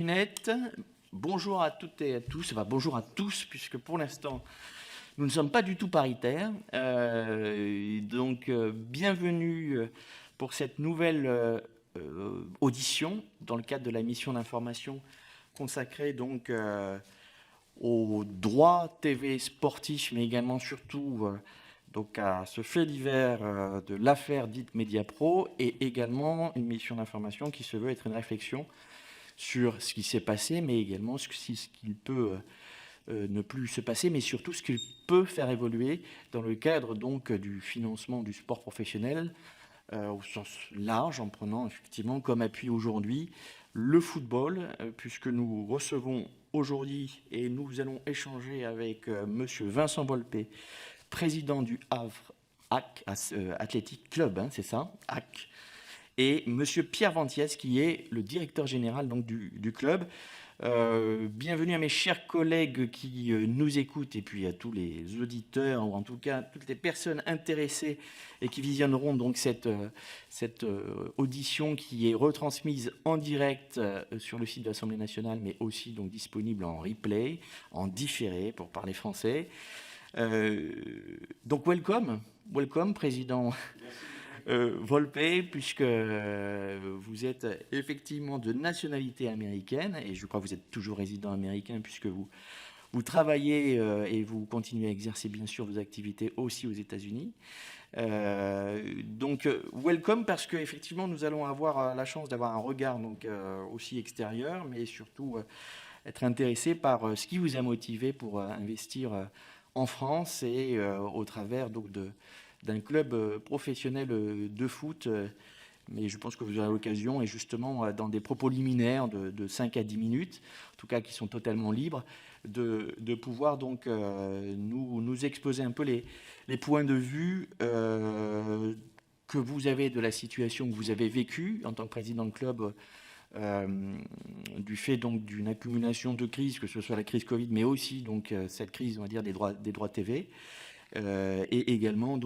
Net. Bonjour à toutes et à tous, enfin bonjour à tous, puisque pour l'instant, nous ne sommes pas du tout paritaires. Bienvenue pour cette nouvelle audition dans le cadre de la mission d'information consacrée aux droits TV sportifs, mais également surtout à ce fait divers de l'affaire dite Mediapro, et également une mission d'information qui se veut être une réflexion sur ce qui s'est passé, mais également ce qu'il peut ne plus se passer, mais surtout ce qu'il peut faire évoluer dans le cadre du financement du sport professionnel au sens large, en prenant effectivement comme appui aujourd'hui le football, puisque nous recevons aujourd'hui et nous allons échanger avec monsieur Vincent Volpe, président du Havre Athletic Club, hein, c'est ça, AC, et monsieur Pierre Vantiès, qui est le directeur général du club. Bienvenue à mes chers collègues qui nous écoutent, et puis à tous les auditeurs, ou en tout cas toutes les personnes intéressées et qui visionneront donc cette audition qui est retransmise en direct sur le site de l'Assemblée nationale, mais aussi donc disponible en replay, en différé pour parler français. Donc welcome, président Volpe, puisque vous êtes effectivement de nationalité américaine, et je crois que vous êtes toujours résident américain, puisque vous travaillez et vous continuez à exercer bien sûr vos activités aussi aux États-Unis. Welcome, parce qu'effectivement nous allons avoir la chance d'avoir un regard aussi extérieur, mais surtout être intéressé par ce qui vous a motivé pour investir en France et au travers d'un club professionnel de foot, mais je pense que vous aurez l'occasion, et justement dans des propos liminaires de 5 à 10 minutes, en tout cas qui sont totalement libres, de pouvoir nous exposer un peu les points de vue que vous avez de la situation que vous avez vécue en tant que président de club, du fait d'une accumulation de crises, que ce soit la crise Covid, mais aussi cette crise, on va dire, des droits TV. Et également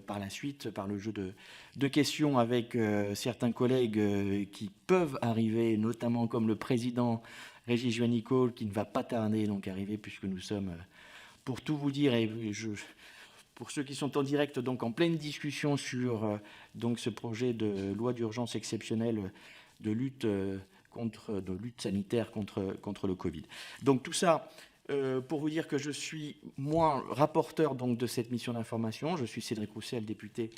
par la suite, par le jeu de questions avec certains collègues qui peuvent arriver, notamment comme le président Régis Juanico, qui ne va pas tarder arriver, puisque nous sommes, pour tout vous dire, pour ceux qui sont en direct, en pleine discussion sur ce projet de loi d'urgence exceptionnelle de lutte sanitaire contre le Covid. Donc tout ça pour vous dire que je suis, moi, rapporteur de cette mission d'information. Je suis Cédric Roussel, député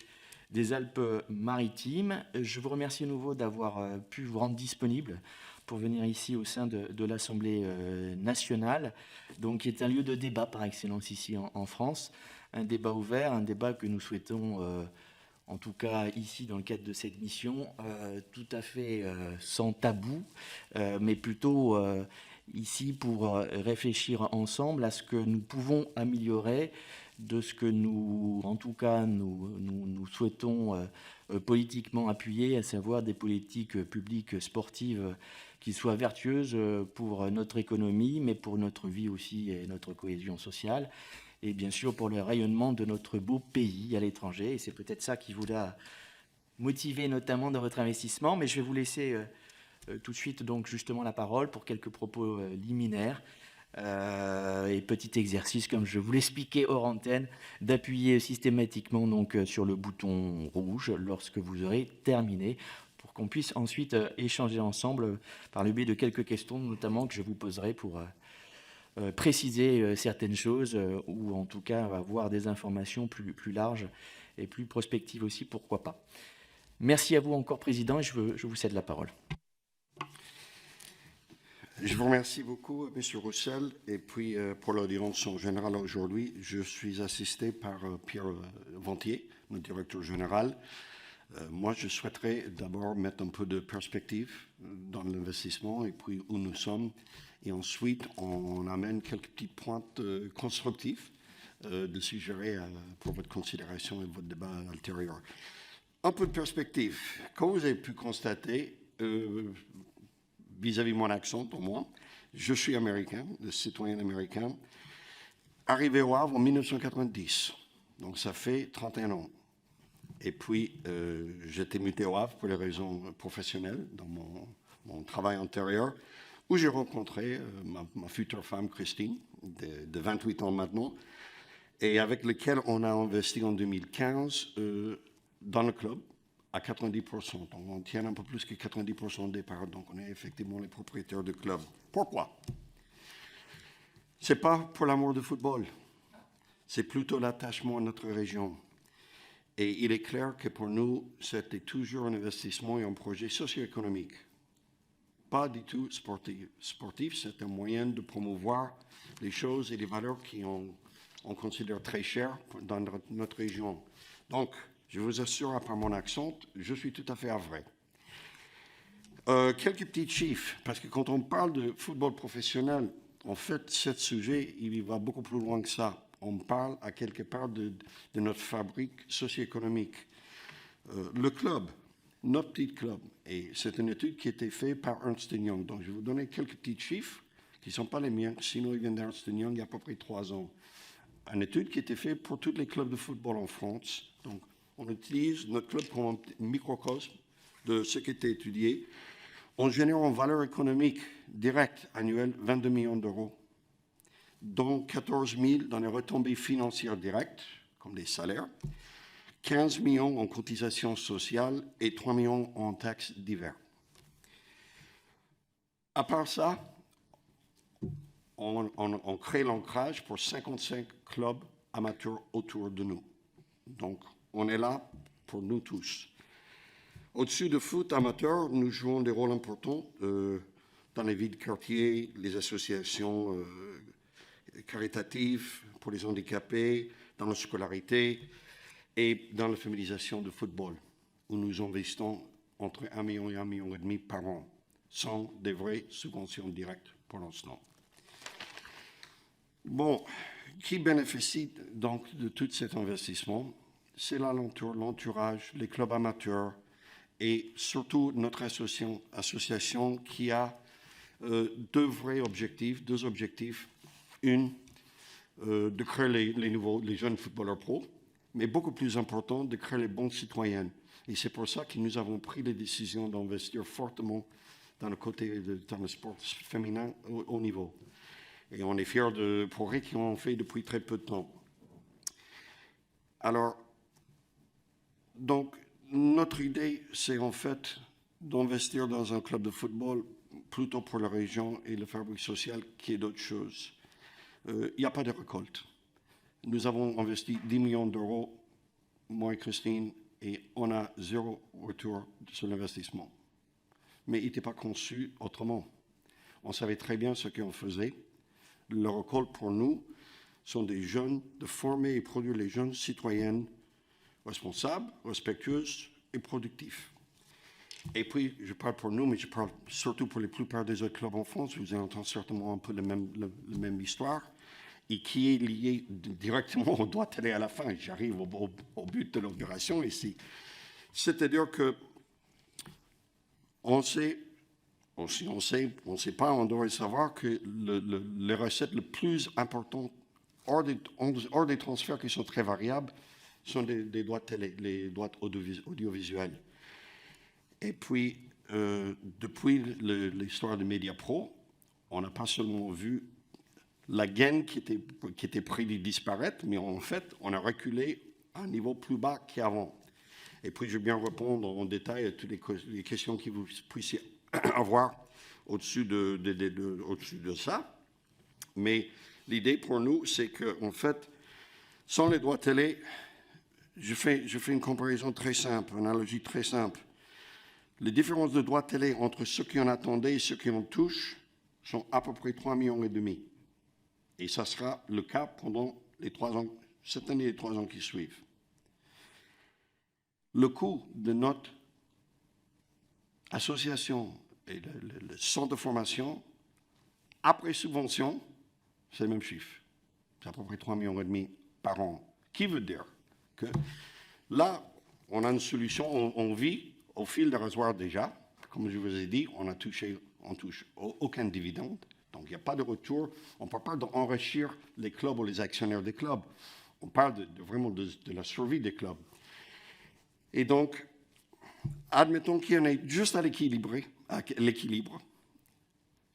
des Alpes-Maritimes. Je vous remercie à nouveau d'avoir pu vous rendre disponible pour venir ici au sein de l'Assemblée nationale, qui est un lieu de débat par excellence ici en France. Un débat ouvert, un débat que nous souhaitons, en tout cas ici dans le cadre de cette mission, tout à fait sans tabou, mais plutôt ici pour réfléchir ensemble à ce que nous pouvons améliorer de ce que nous, en tout cas, nous souhaitons politiquement appuyer, à savoir des politiques publiques sportives qui soient vertueuses pour notre économie, mais pour notre vie aussi et notre cohésion sociale, et bien sûr pour le rayonnement de notre beau pays à l'étranger. Et c'est peut-être ça qui vous a motivé notamment dans votre investissement, mais je vais vous laisser tout de suite justement la parole pour quelques propos liminaires et petit exercice, comme je vous l'expliquais hors antenne, d'appuyer systématiquement sur le bouton rouge lorsque vous aurez terminé, pour qu'on puisse ensuite échanger ensemble par le biais de quelques questions, notamment que je vous poserai pour préciser certaines choses ou en tout cas avoir des informations plus larges et plus prospectives aussi, pourquoi pas. Merci à vous encore, Président, et je vous cède la parole. Je vous remercie beaucoup, M. Roussel. Et puis, pour l'audience en général aujourd'hui, je suis assisté par Pierre Vantier, notre directeur général. Moi, je souhaiterais d'abord mettre un peu de perspective dans l'investissement et puis où nous sommes. Et ensuite, on amène quelques petites pointes constructives de suggérer pour votre considération et votre débat ultérieur. Un peu de perspective. Comme vous avez pu constater, vis-à-vis de mon accent, pour moi, je suis américain, citoyen américain, arrivé au Havre en 1990. Donc ça fait 31 ans. Et puis, j'ai été muté au Havre pour les raisons professionnelles dans mon travail antérieur. où j'ai rencontré ma future femme Christine, de 28 ans maintenant, et avec lequel on a investi en 2015 dans le club à 90%. Donc on tient un peu plus que 90% des parts, donc on est effectivement les propriétaires du club. Pourquoi? Ce n'est pas pour l'amour du football, c'est plutôt l'attachement à notre région. Et il est clair que pour nous, c'était toujours un investissement et un projet socio-économique. Pas du tout sportif. Sportif, c'est un moyen de promouvoir les choses et les valeurs qu'on considère très chères dans notre région. Donc, je vous assure, par mon accent, je suis tout à fait vrai. Quelques petits chiffres, parce que quand on parle de football professionnel, en fait, ce sujet, il va beaucoup plus loin que ça. On parle à quelque part de notre fabrique socio-économique. Le club, notre petit club, et c'est une étude qui a été faite par Ernst & Young. Donc, je vais vous donner quelques petits chiffres qui ne sont pas les miens, sinon ils viennent d'Ernst & Young il y a à peu près 3 ans. Une étude qui a été faite pour tous les clubs de football en France. Donc, on utilise notre club comme un microcosme de ce qui a été étudié. On génère en valeur économique directe annuelle 22 millions d'euros, dont 14 000 dans les retombées financières directes, comme des salaires, 15 millions en cotisations sociales et 3 millions en taxes diverses. À part ça, on crée l'ancrage pour 55 clubs amateurs autour de nous. Donc, on est là pour nous tous. Au-dessus de foot amateur, nous jouons des rôles importants dans les villes de quartier, les associations caritatives pour les handicapés, dans la scolarité et dans la familisation de football, où nous investissons entre 1 million et 1,5 million par an, sans des vraies subventions directes pour l'instant. Bon, qui bénéficie donc de tout cet investissement? C'est l'entourage, les clubs amateurs et surtout notre association qui a deux objectifs. Une, de créer les jeunes footballeurs pros, mais beaucoup plus important, de créer les bons citoyens. Et c'est pour ça que nous avons pris la décision d'investir fortement dans le sport féminin au haut niveau. Et on est fiers de progrès qu'ils ont fait depuis très peu de temps. Alors, donc, notre idée, c'est en fait d'investir dans un club de football plutôt pour la région et la fabrique sociale qui est d'autre chose. Il n'y a pas de récolte. Nous avons investi 10 millions d'euros, moi et Christine, et on a 0 retour sur l'investissement. Mais il n'était pas conçu autrement. On savait très bien ce qu'on faisait. Le récolte pour nous sont des jeunes, de former et produire les jeunes citoyennes responsables, respectueuses et productifs. Et puis, je parle pour nous, mais je parle surtout pour la plupart des autres clubs en France. Vous entendez certainement un peu la même histoire, et qui est liée directement au droit télé à la fin. J'arrive au but de l'opération ici. C'est-à-dire que on ne sait pas, on devrait savoir que les recettes les plus importantes, hors des transferts qui sont très variables, sont des droits télé, les droits audiovisuels. Et puis, depuis l'histoire de Mediapro, on n'a pas seulement vu la gaine qui était près de disparaître, mais en fait, on a reculé à un niveau plus bas qu'avant. Et puis, je vais bien répondre en détail à toutes les questions que vous puissiez avoir au-dessus de ça. Mais l'idée pour nous, c'est qu'en fait, sans les droits télé, je fais une comparaison très simple, une analogie très simple. Les différences de droits télé entre ceux qui en attendaient et ceux qui en touchent sont à peu près 3,5 millions. Et ça sera le cas pendant les 3 ans, cette année et les 3 ans qui suivent. Le coût de notre association et le centre de formation, après subvention, c'est le même chiffre. C'est à peu près 3,5 millions par an. Qui veut dire que là, on a une solution, on vit au fil de rasoir déjà. Comme je vous ai dit, on touche aucun dividende. Donc, il n'y a pas de retour. On ne parle pas d'enrichir les clubs ou les actionnaires des clubs. On parle vraiment de la survie des clubs. Et donc, admettons qu'il y en ait juste à l'équilibre.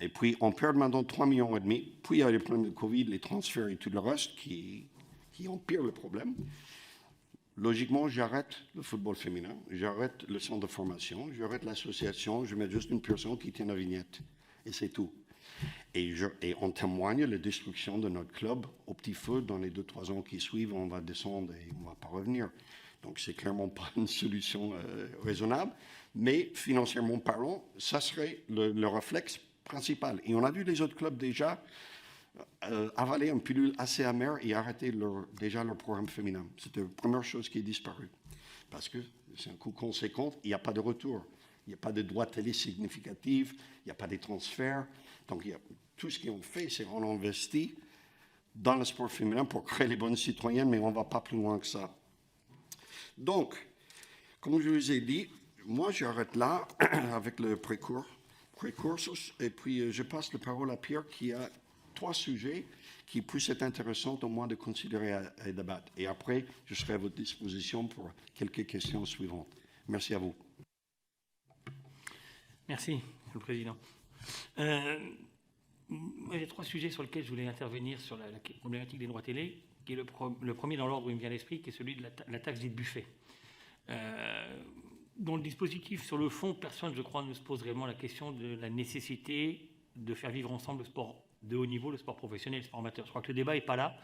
Et puis, on perd maintenant 3,5 millions. Puis, il y a les problèmes de Covid, les transferts et tout le reste qui empirent le problème. Logiquement, j'arrête le football féminin, j'arrête le centre de formation, j'arrête l'association, je mets juste une personne qui tient la vignette. Et c'est tout. Et on témoigne la destruction de notre club au petit feu. Dans les 2-3 ans qui suivent, on va descendre et on ne va pas revenir. Donc, c'est clairement pas une solution raisonnable. Mais financièrement parlant, ça serait le réflexe principal. Et on a vu les autres clubs déjà avaler une pilule assez amère et arrêter déjà leur programme féminin. C'était la première chose qui est disparue. Parce que c'est un coût conséquent, il n'y a pas de retour. Il n'y a pas de droits télé significatifs, il n'y a pas de transferts. Donc, tout ce qu'on fait, c'est qu'on investit dans le sport féminin pour créer les bonnes citoyennes, mais on ne va pas plus loin que ça. Donc, comme je vous ai dit, moi, j'arrête là avec le précursus, et puis je passe la parole à Pierre qui a 3 sujets qui puissent être intéressants au moins de considérer et débattre. Et après, je serai à votre disposition pour quelques questions suivantes. Merci à vous. Merci, Monsieur le Président. Il y a 3 sujets sur lesquels je voulais intervenir sur la problématique des droits télé, qui est le premier dans l'ordre où il me vient à l'esprit, qui est celui de la taxe dite buffet. Dans le dispositif, sur le fond, personne, je crois, ne se pose réellement la question de la nécessité de faire vivre ensemble le sport de haut niveau, le sport professionnel et le sport amateur. Je crois que le débat n'est pas là.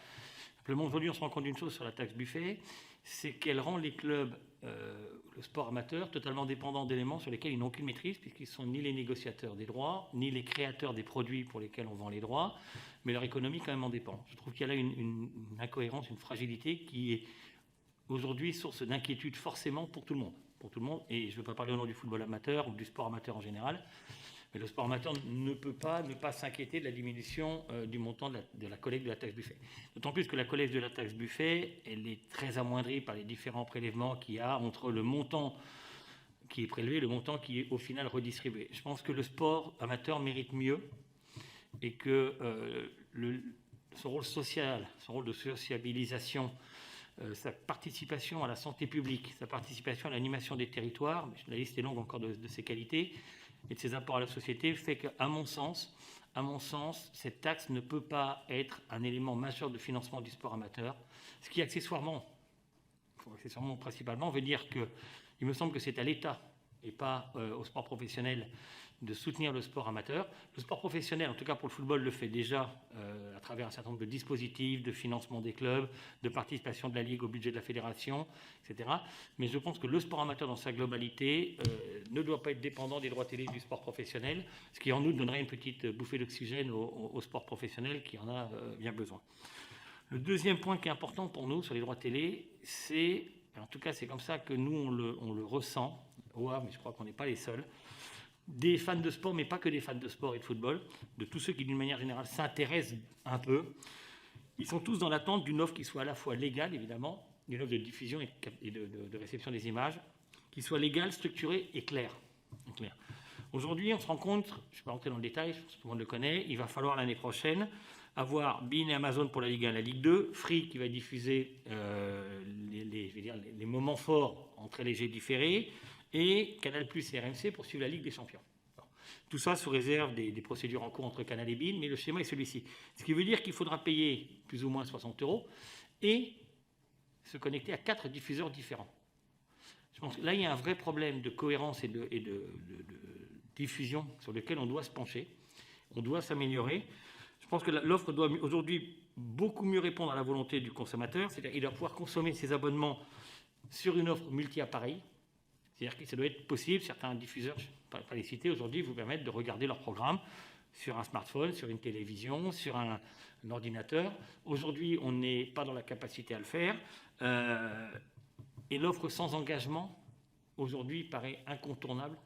Simplement, aujourd'hui, on se rend compte d'une chose sur la taxe buffet, c'est qu'elle rend les clubs, le sport amateur, totalement dépendants d'éléments sur lesquels ils n'ont aucune maîtrise, puisqu'ils ne sont ni les négociateurs des droits, ni les créateurs des produits pour lesquels on vend les droits, mais leur économie quand même en dépend. Je trouve qu'il y a là une incohérence, une fragilité qui est aujourd'hui source d'inquiétude forcément pour tout le monde. Et je ne veux pas parler au nom du football amateur ou du sport amateur en général, mais le sport amateur ne peut pas ne pas s'inquiéter de la diminution du montant de la collecte de la taxe buffet. D'autant plus que la collecte de la taxe buffet, elle est très amoindrie par les différents prélèvements qu'il y a entre le montant qui est prélevé et le montant qui est au final redistribué. Je pense que le sport amateur mérite mieux et que son rôle social, son rôle de sociabilisation, sa participation à la santé publique, sa participation à l'animation des territoires, la liste est longue encore de ses qualités, et de ses apports à la société, fait qu'à mon sens, cette taxe ne peut pas être un élément majeur de financement du sport amateur, ce qui accessoirement principalement, veut dire qu'il me semble que c'est à l'État et pas au sport professionnel de soutenir le sport amateur. Le sport professionnel, en tout cas pour le football, le fait déjà à travers un certain nombre de dispositifs, de financement des clubs, de participation de la Ligue au budget de la fédération, etc. Mais je pense que le sport amateur dans sa globalité ne doit pas être dépendant des droits télé du sport professionnel, ce qui en outre donnerait une petite bouffée d'oxygène au sport professionnel qui en a bien besoin. Le deuxième point qui est important pour nous sur les droits télé, c'est, en tout cas c'est comme ça que nous on le ressent, mais je crois qu'on n'est pas les seuls, des fans de sport, mais pas que des fans de sport et de football, de tous ceux qui d'une manière générale s'intéressent un peu, ils sont tous dans l'attente d'une offre qui soit à la fois légale, évidemment, une offre de diffusion et de réception des images, qui soit légale, structurée et claire. Aujourd'hui, on se rend compte, je ne vais pas rentrer dans le détail, tout le monde le connaît, il va falloir l'année prochaine avoir beIN et Amazon pour la Ligue 1 et la Ligue 2, Free qui va diffuser les moments forts entre légers différés, et Canal+ et RMC pour suivre la Ligue des Champions. Alors, tout ça sous réserve des procédures en cours entre Canal et beIN, mais le schéma est celui-ci. Ce qui veut dire qu'il faudra payer plus ou moins 60 € et se connecter à 4 diffuseurs différents. Je pense que là, il y a un vrai problème de cohérence et de diffusion sur lequel on doit se pencher. On doit s'améliorer. Je pense que l'offre doit aujourd'hui beaucoup mieux répondre à la volonté du consommateur. C'est-à-dire qu'il doit pouvoir consommer ses abonnements sur une offre multi-appareil. C'est-à-dire que ça doit être possible. Certains diffuseurs, je ne vais pas les citer aujourd'hui, vous permettent de regarder leur programme sur un smartphone, sur une télévision, sur un ordinateur. Aujourd'hui, on n'est pas dans la capacité à le faire. Et l'offre sans engagement, aujourd'hui, paraît incontournable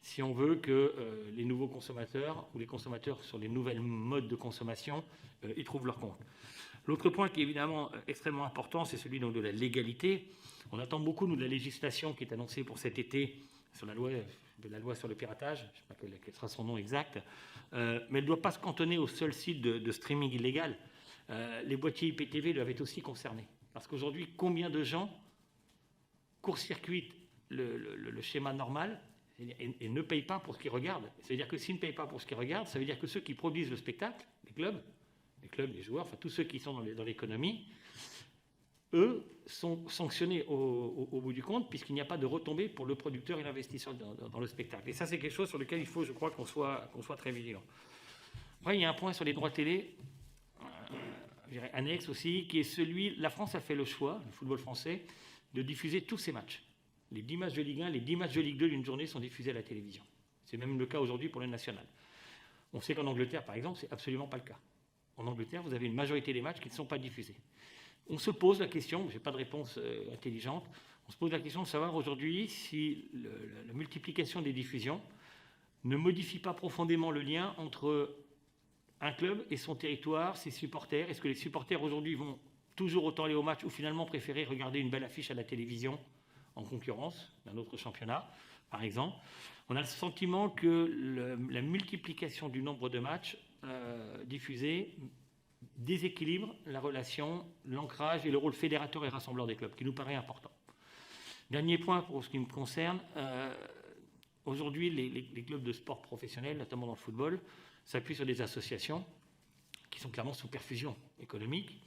si on veut que les nouveaux consommateurs ou les consommateurs sur les nouvelles modes de consommation y trouvent leur compte. L'autre point qui est évidemment extrêmement important, c'est celui donc de la légalité. On attend beaucoup, nous, de la législation qui est annoncée pour cet été sur la loi sur le piratage, je ne sais pas quel sera son nom exact, mais elle ne doit pas se cantonner au seul site de streaming illégal. Les boîtiers IPTV doivent être aussi concernés. Parce qu'aujourd'hui, combien de gens court-circuitent le schéma normal, et ne payent pas pour ce qu'ils regardent. C'est-à-dire que s'ils ne payent pas pour ce qu'ils regardent, ça veut dire que ceux qui produisent le spectacle, les clubs, les joueurs, enfin tous ceux qui sont dans l'économie, eux sont sanctionnés au bout du compte, puisqu'il n'y a pas de retombée pour le producteur et l'investisseur dans le spectacle. Et ça, c'est quelque chose sur lequel il faut, je crois, qu'on soit très vigilant. Après, il y a un point sur les droits télé, je dirais annexe aussi, qui est celui, la France a fait le choix, le football français, de diffuser tous ses matchs. Les 10 matchs de Ligue 1, les 10 matchs de Ligue 2 d'une journée sont diffusés à la télévision. C'est même le cas aujourd'hui pour le national. On sait qu'en Angleterre, par exemple, c'est absolument pas le cas. En Angleterre, vous avez une majorité des matchs qui ne sont pas diffusés. On se pose la question, je n'ai pas de réponse intelligente, on se pose la question de savoir aujourd'hui si la multiplication des diffusions ne modifie pas profondément le lien entre un club et son territoire, ses supporters. Est-ce que les supporters aujourd'hui vont toujours autant aller au match ou finalement préférer regarder une belle affiche à la télévision en concurrence d'un autre championnat, par exemple? On a le sentiment que la multiplication du nombre de matchs diffusés déséquilibre la relation, l'ancrage et le rôle fédérateur et rassembleur des clubs, qui nous paraît important. Dernier point pour ce qui me concerne, aujourd'hui les clubs de sport professionnels, notamment dans le football, s'appuient sur des associations qui sont clairement sous perfusion économique.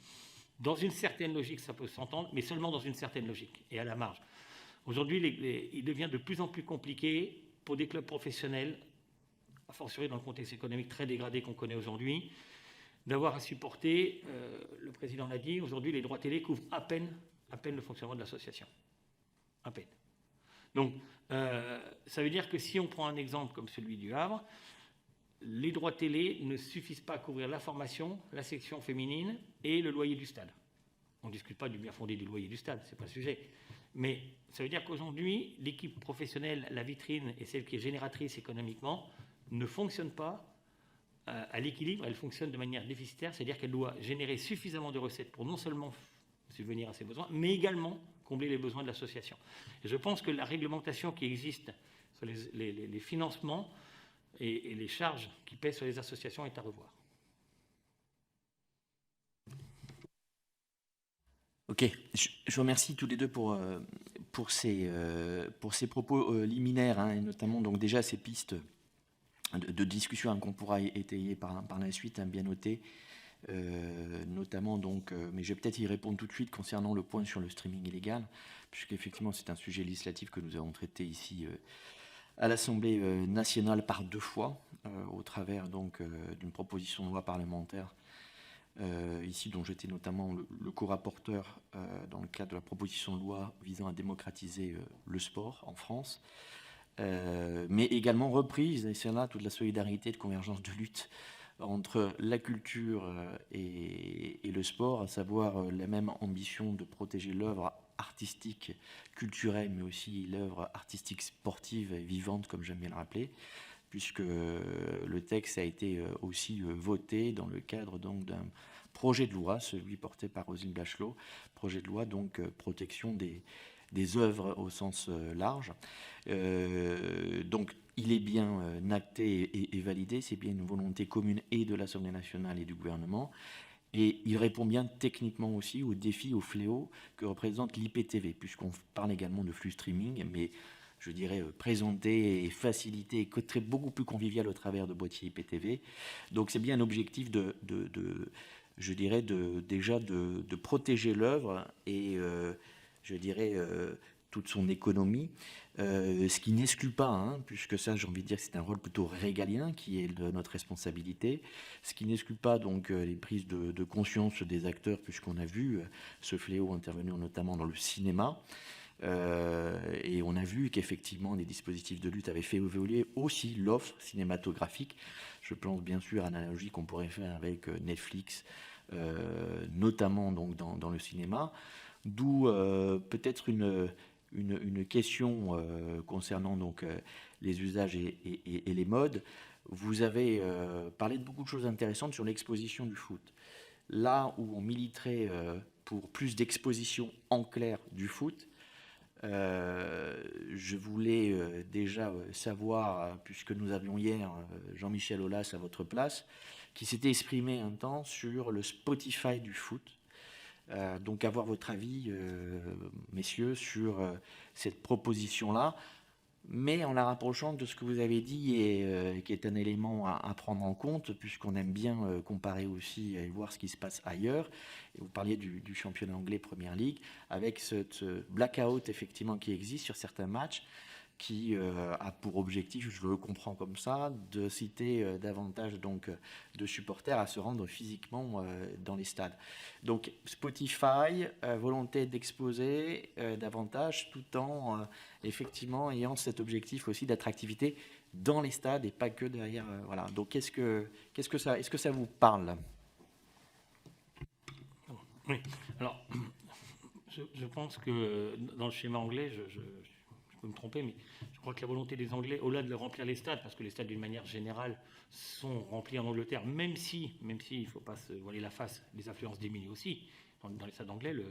Dans une certaine logique, ça peut s'entendre, mais seulement dans une certaine logique et à la marge. Aujourd'hui, il devient de plus en plus compliqué pour des clubs professionnels, a fortiori dans le contexte économique très dégradé qu'on connaît aujourd'hui, d'avoir à supporter, le président l'a dit, aujourd'hui les droits télé couvrent à peine le fonctionnement de l'association. À peine. Donc, ça veut dire que si on prend un exemple comme celui du Havre, les droits télé ne suffisent pas à couvrir la formation, la section féminine et le loyer du stade. On ne discute pas du bien fondé du loyer du stade, ce n'est pas le sujet. Mais ça veut dire qu'aujourd'hui, l'équipe professionnelle, la vitrine et celle qui est génératrice économiquement, ne fonctionne pas à l'équilibre, elle fonctionne de manière déficitaire, c'est-à-dire qu'elle doit générer suffisamment de recettes pour non seulement subvenir à ses besoins, mais également combler les besoins de l'association. Et je pense que la réglementation qui existe sur les financements et les charges qui pèsent sur les associations est à revoir. Ok, je vous remercie tous les deux pour ces propos liminaires, hein, et notamment donc déjà ces pistes de discussion qu'on pourra étayer par la suite, hein, bien noté, notamment donc, mais je vais peut-être y répondre tout de suite concernant le point sur le streaming illégal, puisqu'effectivement c'est un sujet législatif que nous avons traité ici à l'Assemblée nationale par 2 fois, au travers donc d'une proposition de loi parlementaire ici, dont j'étais notamment le co-rapporteur dans le cadre de la proposition de loi visant à démocratiser le sport en France, mais également reprise, et c'est là toute la solidarité de convergence de lutte entre la culture et le sport, à savoir la même ambition de protéger l'œuvre artistique, culturelle, mais aussi l'œuvre artistique sportive et vivante, comme j'aime bien le rappeler, puisque le texte a été aussi voté dans le cadre donc d'un projet de loi, celui porté par Roselyne Bachelot, projet de loi donc protection des œuvres au sens large. Donc il est bien acté et validé, c'est bien une volonté commune et de l'Assemblée nationale et du gouvernement. Et il répond bien techniquement aussi aux défis, aux fléaux que représente l'IPTV, puisqu'on parle également de flux streaming, mais je dirais présenté et facilité et beaucoup plus convivial au travers de boîtiers IPTV. Donc c'est bien un objectif je dirais, déjà de protéger l'œuvre et je dirais toute son économie, ce qui n'exclut pas, hein, puisque ça j'ai envie de dire que c'est un rôle plutôt régalien qui est de notre responsabilité, ce qui n'exclut pas donc les prises de conscience des acteurs, puisqu'on a vu ce fléau intervenir notamment dans le cinéma. Et on a vu qu'effectivement des dispositifs de lutte avaient fait évoluer aussi l'offre cinématographique. Je pense bien sûr à l'analogie qu'on pourrait faire avec Netflix, notamment donc dans le cinéma, d'où peut-être une question concernant donc les usages et les modes. Vous avez parlé de beaucoup de choses intéressantes sur l'exposition du foot. Là où on militerait pour plus d'exposition en clair du foot, je voulais déjà savoir, puisque nous avions hier Jean-Michel Aulas à votre place, qui s'était exprimé un temps sur le Spotify du foot. Donc avoir votre avis, messieurs, sur cette proposition-là. mais en la rapprochant de ce que vous avez dit et qui est un élément à prendre en compte, puisqu'on aime bien comparer aussi et voir ce qui se passe ailleurs. Et vous parliez du championnat anglais Premier League, avec ce blackout effectivement qui existe sur certains matchs, qui a pour objectif, je le comprends comme ça, de citer davantage donc, de supporters à se rendre physiquement dans les stades. Donc Spotify, volonté d'exposer davantage tout en effectivement ayant cet objectif aussi d'attractivité dans les stades et pas que derrière. Voilà. Donc est-ce que ça vous parle? Oui. Alors, je pense que dans le schéma anglais, je peux me tromper, mais je crois que la volonté des Anglais, au-delà de remplir les stades, parce que les stades d'une manière générale sont remplis en Angleterre, même si il ne faut pas se voiler la face, les affluences diminuent aussi. Dans les stades anglais, le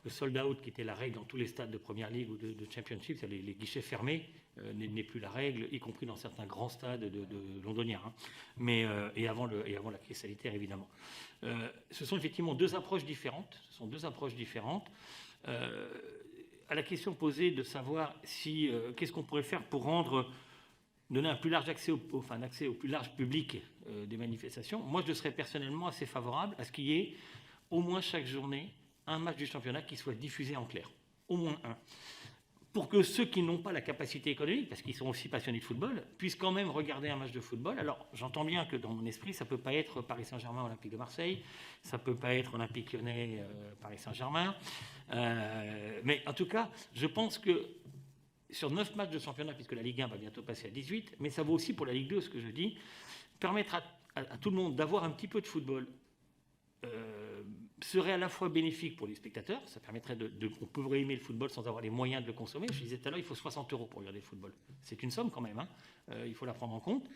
sold-out, qui était la règle dans tous les stades de Premier League ou de Championship, c'est-à-dire les guichets fermés, n'est plus la règle, y compris dans certains grands stades de londoniens, hein. Mais, et avant la crise sanitaire, évidemment. Ce sont effectivement deux approches différentes. À la question posée de savoir qu'est-ce qu'on pourrait faire pour donner un plus large accès un accès au plus large public des manifestations, moi je serais personnellement assez favorable à ce qu'il y ait au moins chaque journée un match du championnat qui soit diffusé en clair, au moins un, pour que ceux qui n'ont pas la capacité économique, parce qu'ils sont aussi passionnés de football, puissent quand même regarder un match de football. Alors j'entends bien que dans mon esprit, ça ne peut pas être Paris Saint-Germain Olympique de Marseille, ça ne peut pas être Olympique Lyonnais Paris Saint-Germain, mais en tout cas, je pense que sur 9 matchs de championnat, puisque la Ligue 1 va bientôt passer à 18, mais ça vaut aussi pour la Ligue 2, ce que je dis, permettre à tout le monde d'avoir un petit peu de football serait à la fois bénéfique pour les spectateurs, ça permettrait on pourrait aimer le football sans avoir les moyens de le consommer. Je disais tout à l'heure, il faut 60 € pour regarder le football. C'est une somme quand même, hein. Il faut la prendre en compte.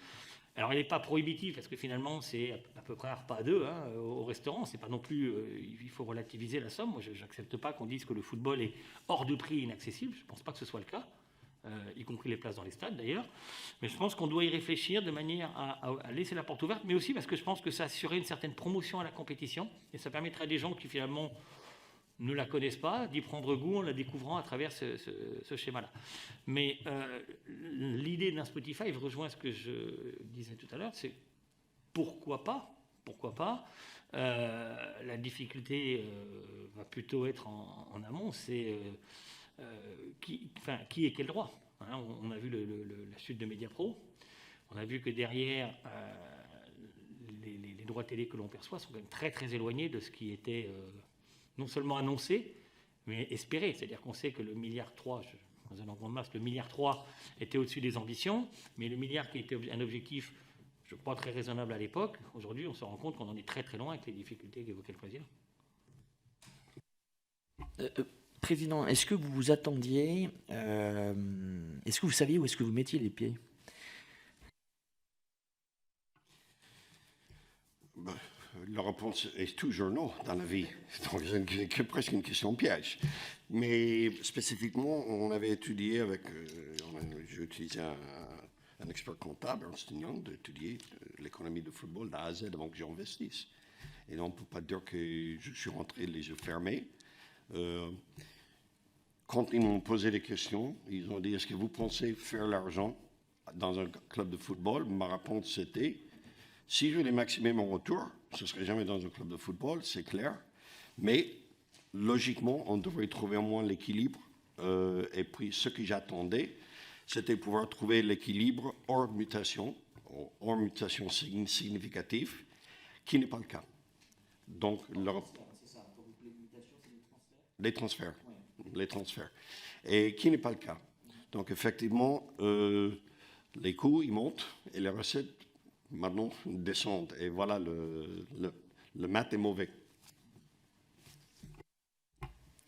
Alors, elle n'est pas prohibitive, parce que finalement, c'est à peu près un repas à deux au restaurant. C'est pas non plus, il faut relativiser la somme. Moi, je n'accepte pas qu'on dise que le football est hors de prix, inaccessible. Je ne pense pas que ce soit le cas. Y compris les places dans les stades d'ailleurs, mais je pense qu'on doit y réfléchir de manière à laisser la porte ouverte, mais aussi parce que je pense que ça assurerait une certaine promotion à la compétition, et ça permettrait à des gens qui finalement ne la connaissent pas d'y prendre goût en la découvrant à travers ce schéma-là. Mais l'idée d'un Spotify rejoint ce que je disais tout à l'heure, c'est pourquoi pas. La difficulté va plutôt être en amont, c'est qui est quel droit, hein. On a vu la chute de Mediapro, on a vu que derrière les droits télé que l'on perçoit sont quand même très très éloignés de ce qui était non seulement annoncé, mais espéré. C'est-à-dire qu'on sait que le milliard 3, dans un engouement de masse, le milliard 3 était au-dessus des ambitions, mais le milliard qui était un objectif, je crois, très raisonnable à l'époque, aujourd'hui on se rend compte qu'on en est très très loin avec les difficultés qu'évoquait le Président. Président, est-ce que vous vous attendiez, est-ce que vous saviez où est-ce que vous mettiez les pieds? La réponse est toujours non dans la vie. Donc c'est presque une question piège. Mais spécifiquement, on avait étudié j'ai utilisé un expert comptable, Ernst & Young, d'étudier l'économie du football d'A à Z avant que j'investisse. Et on ne peut pas dire que je suis rentré les yeux fermés. Quand ils m'ont posé des questions, ils ont dit, est-ce que vous pensez faire l'argent dans un club de football? Ma réponse c'était, si je voulais maximiser mon retour, ce ne serait jamais dans un club de football, c'est clair. Mais logiquement, on devrait trouver au moins l'équilibre. Et puis ce que j'attendais, c'était pouvoir trouver l'équilibre hors mutation significative, qui n'est pas le cas. Donc, les transferts. Et qui n'est pas le cas. Donc, effectivement, les coûts, ils montent et les recettes, maintenant, descendent. Et voilà, le maths est mauvais.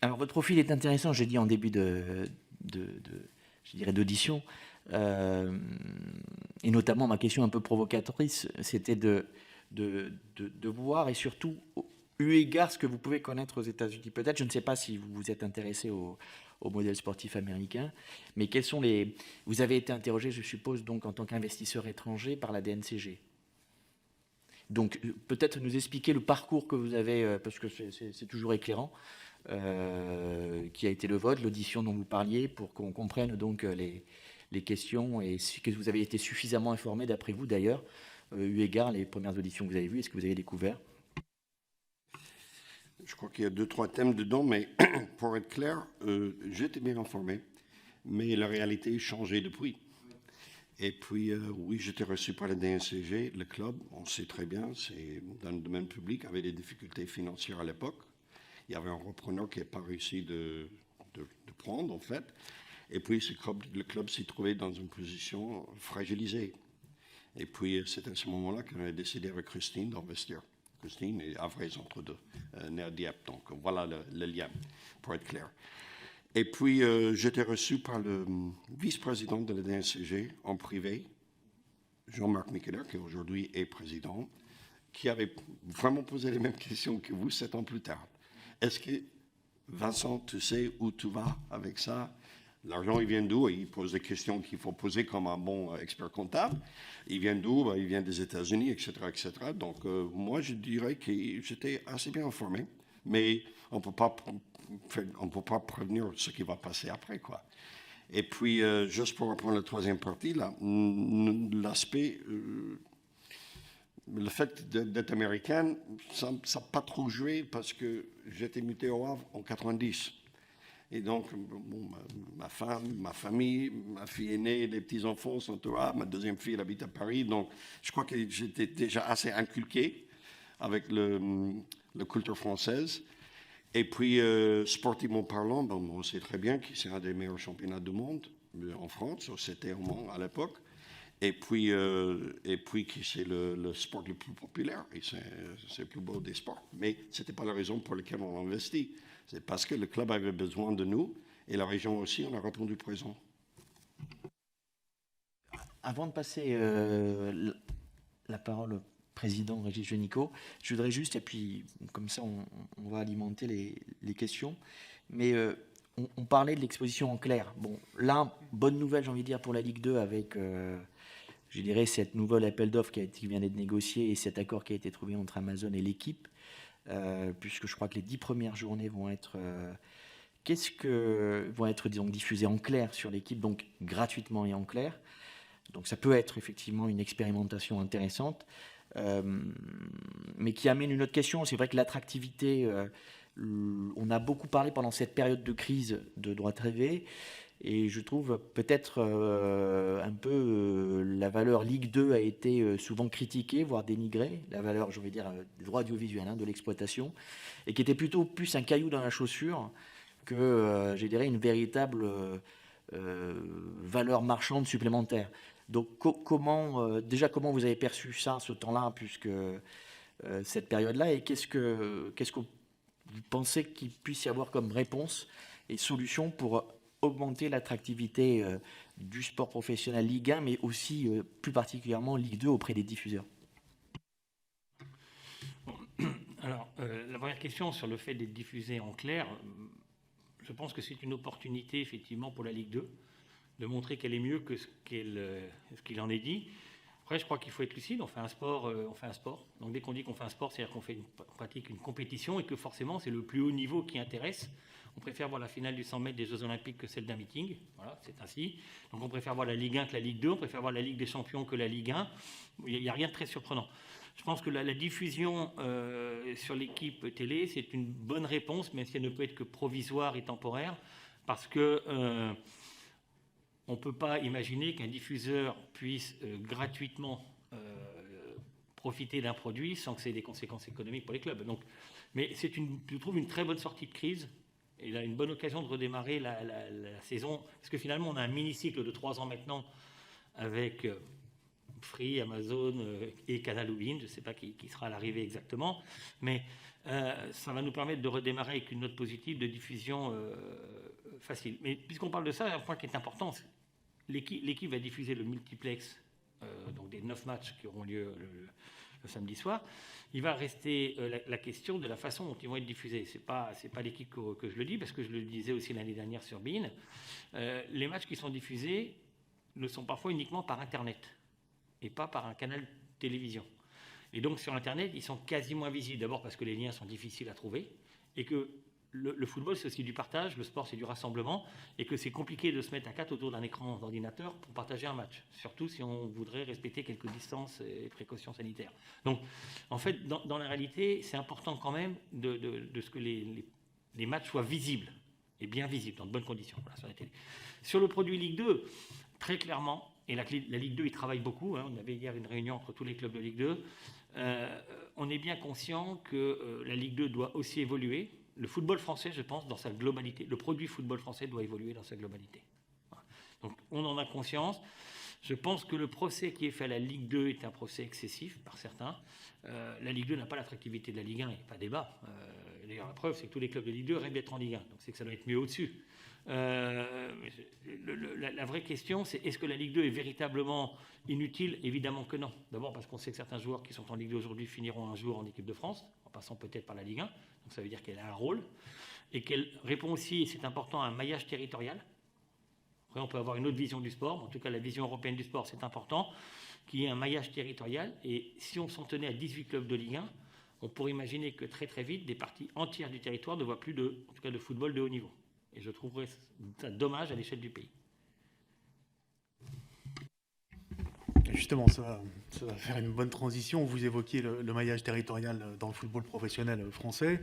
Alors, votre profil est intéressant, j'ai dit en début d'audition, et notamment ma question un peu provocatrice, c'était de voir, et surtout, eu égard ce que vous pouvez connaître aux États-Unis, peut-être, je ne sais pas si vous vous êtes intéressé au modèle sportif américain, mais quels sont vous avez été interrogé, je suppose, donc en tant qu'investisseur étranger par la DNCG. Donc, peut-être nous expliquer le parcours que vous avez, parce que c'est toujours éclairant, qui a été le vôtre, l'audition dont vous parliez, pour qu'on comprenne donc les les questions et que vous avez été suffisamment informé, d'après vous d'ailleurs, eu égard les premières auditions que vous avez vues, est-ce que vous avez découvert? Je crois qu'il y a 2-3 thèmes dedans, mais pour être clair, j'étais bien informé, mais la réalité a changé depuis. Et puis, oui, j'étais reçu par le DNCG, le club, on sait très bien, c'est dans le domaine public, avait des difficultés financières à l'époque. Il y avait un repreneur qui n'a pas réussi de prendre, en fait. Et puis, le club s'est trouvé dans une position fragilisée. Et puis, c'est à ce moment-là qu'on a décidé avec Christine d'investir. Christine et Avrais entre deux, née à Dieppe. Donc, voilà le lien, pour être clair. Et puis, j'étais reçu par le vice-président de la DNCG en privé, Jean-Marc Mickeler, qui aujourd'hui est président, qui avait vraiment posé les mêmes questions que vous 7 ans plus tard. Est-ce que, Vincent, tu sais où tu vas avec ça? L'argent, il vient d'où? Il pose des questions qu'il faut poser comme un bon expert comptable. Il vient d'où? Il vient des États-Unis, etc., etc. Donc, moi, je dirais que j'étais assez bien informé, mais on ne peut pas prévenir ce qui va passer après, quoi. Et puis, juste pour reprendre la troisième partie, là, l'aspect, le fait d'être américaine, ça n'a pas trop joué parce que j'étais muté au Havre en 90. Et donc, bon, ma femme, ma famille, ma fille aînée, les petits-enfants sont au Havre, ma deuxième fille, elle habite à Paris. Donc, je crois que j'étais déjà assez inculqué avec la culture française. Et puis, sportivement parlant, ben, on sait très bien que c'est un des meilleurs championnats du monde en France, c'était au Mans à l'époque. Et puis que c'est le sport le plus populaire, et c'est le plus beau des sports. Mais ce n'était pas la raison pour laquelle on a investi. C'est parce que le club avait besoin de nous, et la région aussi, on a répondu présent. Avant de passer la parole au président Régis Génicaud, je voudrais juste, et puis comme ça on va alimenter les questions, mais on parlait de l'exposition en clair. Bon, là, bonne nouvelle, j'ai envie de dire, pour la Ligue 2 avec, je dirais, cette nouvelle appel d'offres qui vient d'être négocié et cet accord qui a été trouvé entre Amazon et l'équipe, puisque je crois que les 10 premières journées vont être... disons, diffusées en clair sur l'équipe, donc gratuitement et en clair. Donc ça peut être effectivement une expérimentation intéressante, mais qui amène une autre question. C'est vrai que l'attractivité, on a beaucoup parlé pendant cette période de crise de droits TV, et je trouve peut-être un peu la valeur Ligue 2 a été souvent critiquée, voire dénigrée, la valeur, je vais dire, des droits audiovisuels, hein, de l'exploitation, et qui était plutôt plus un caillou dans la chaussure que, je dirais, une véritable valeur marchande supplémentaire. Donc déjà comment vous avez perçu ça, ce temps-là, puisque cette période-là, et qu'est-ce que vous pensez qu'il puisse y avoir comme réponse et solution pour augmenter l'attractivité du sport professionnel Ligue 1, mais aussi plus particulièrement Ligue 2 auprès des diffuseurs? Alors, la première question sur le fait d'être diffusé en clair, je pense que c'est une opportunité effectivement pour la Ligue 2 de montrer qu'elle est mieux que ce qu'il en est dit. Après, je crois qu'il faut être lucide, on fait un sport. Donc dès qu'on dit qu'on fait un sport, c'est-à-dire qu'on pratique une compétition et que forcément c'est le plus haut niveau qui intéresse. On préfère voir la finale du 100 mètres des Jeux Olympiques que celle d'un meeting. Voilà, c'est ainsi. Donc on préfère voir la Ligue 1 que la Ligue 2, on préfère voir la Ligue des Champions que la Ligue 1. Il n'y a rien de très surprenant. Je pense que la diffusion sur l'équipe télé, c'est une bonne réponse, même si elle ne peut être que provisoire et temporaire, parce que on ne peut pas imaginer qu'un diffuseur puisse gratuitement profiter d'un produit sans que ça ait des conséquences économiques pour les clubs. Donc, mais je trouve une très bonne sortie de crise. Et là, une bonne occasion de redémarrer la saison, parce que finalement, on a un mini-cycle de 3 ans maintenant avec Free, Amazon et Canal ou Bein. Je ne sais pas qui sera à l'arrivée exactement, mais ça va nous permettre de redémarrer avec une note positive de diffusion facile. Mais puisqu'on parle de ça, un point qui est important, l'équipe va diffuser le multiplex, donc des 9 matchs qui auront lieu le samedi soir. Il va rester la question de la façon dont ils vont être diffusés. C'est pas l'équipe que je le dis, parce que je le disais aussi l'année dernière sur Bein. Les matchs qui sont diffusés le sont parfois uniquement par Internet et pas par un canal télévision. Et donc sur Internet, ils sont quasiment invisibles. D'abord parce que les liens sont difficiles à trouver et que le football, c'est aussi du partage, le sport, c'est du rassemblement, et que c'est compliqué de se mettre à 4 autour d'un écran d'ordinateur pour partager un match, surtout si on voudrait respecter quelques distances et précautions sanitaires. Donc, en fait, dans la réalité, c'est important quand même de ce que les matchs soient visibles, et bien visibles, dans de bonnes conditions, voilà, sur la télé. Sur le produit Ligue 2, très clairement, et la Ligue 2, il travaille beaucoup, hein, on avait hier une réunion entre tous les clubs de Ligue 2, on est bien conscient que la Ligue 2 doit aussi évoluer. Le football français, je pense, dans sa globalité, le produit football français doit évoluer dans sa globalité. Voilà. Donc, on en a conscience. Je pense que le procès qui est fait à la Ligue 2 est un procès excessif par certains. La Ligue 2 n'a pas l'attractivité de la Ligue 1, il n'y a pas de débat. D'ailleurs, la preuve, c'est que tous les clubs de Ligue 2 rêvent d'être en Ligue 1. Donc, c'est que ça doit être mieux au-dessus. La vraie question, c'est est-ce que la Ligue 2 est véritablement inutile? Évidemment que non. D'abord parce qu'on sait que certains joueurs qui sont en Ligue 2 aujourd'hui finiront un jour en équipe de France, en passant peut-être par la Ligue 1. Donc ça veut dire qu'elle a un rôle et qu'elle répond aussi, et c'est important, à un maillage territorial. Après, on peut avoir une autre vision du sport, mais en tout cas la vision européenne du sport, c'est important, qu'il y ait un maillage territorial. Et si on s'en tenait à 18 clubs de Ligue 1, on pourrait imaginer que très très vite, des parties entières du territoire ne voient plus en tout cas de football de haut niveau. Et je trouverais ça dommage à l'échelle du pays. Justement, ça va faire une bonne transition. Vous évoquiez le maillage territorial dans le football professionnel français.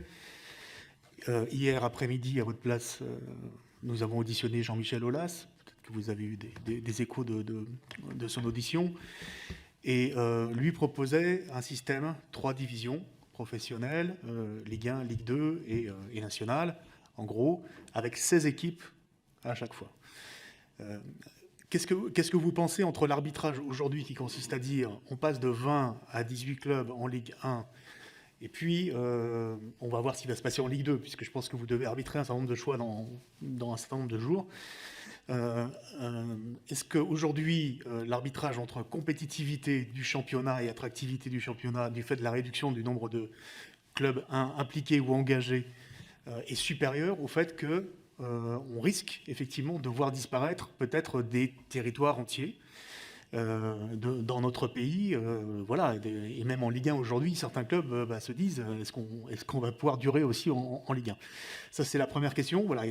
Hier après-midi, à votre place, nous avons auditionné Jean-Michel Aulas. Peut-être que vous avez eu des échos de son audition. Et lui proposait un système, 3 divisions professionnelles, Ligue 1, Ligue 2 et nationale, en gros, avec 16 équipes à chaque fois. Qu'est-ce que vous pensez entre l'arbitrage aujourd'hui qui consiste à dire on passe de 20 à 18 clubs en Ligue 1 et puis on va voir ce qui va se passer en Ligue 2 puisque je pense que vous devez arbitrer un certain nombre de choix dans un certain nombre de jours. Est-ce qu'aujourd'hui l'arbitrage entre compétitivité du championnat et attractivité du championnat du fait de la réduction du nombre de clubs impliqués ou engagés est supérieur au fait que on risque effectivement de voir disparaître peut-être des territoires entiers dans notre pays, voilà, et même en Ligue 1 aujourd'hui, certains clubs se disent est-ce qu'on va pouvoir durer aussi en Ligue 1? Ça c'est la première question. Voilà,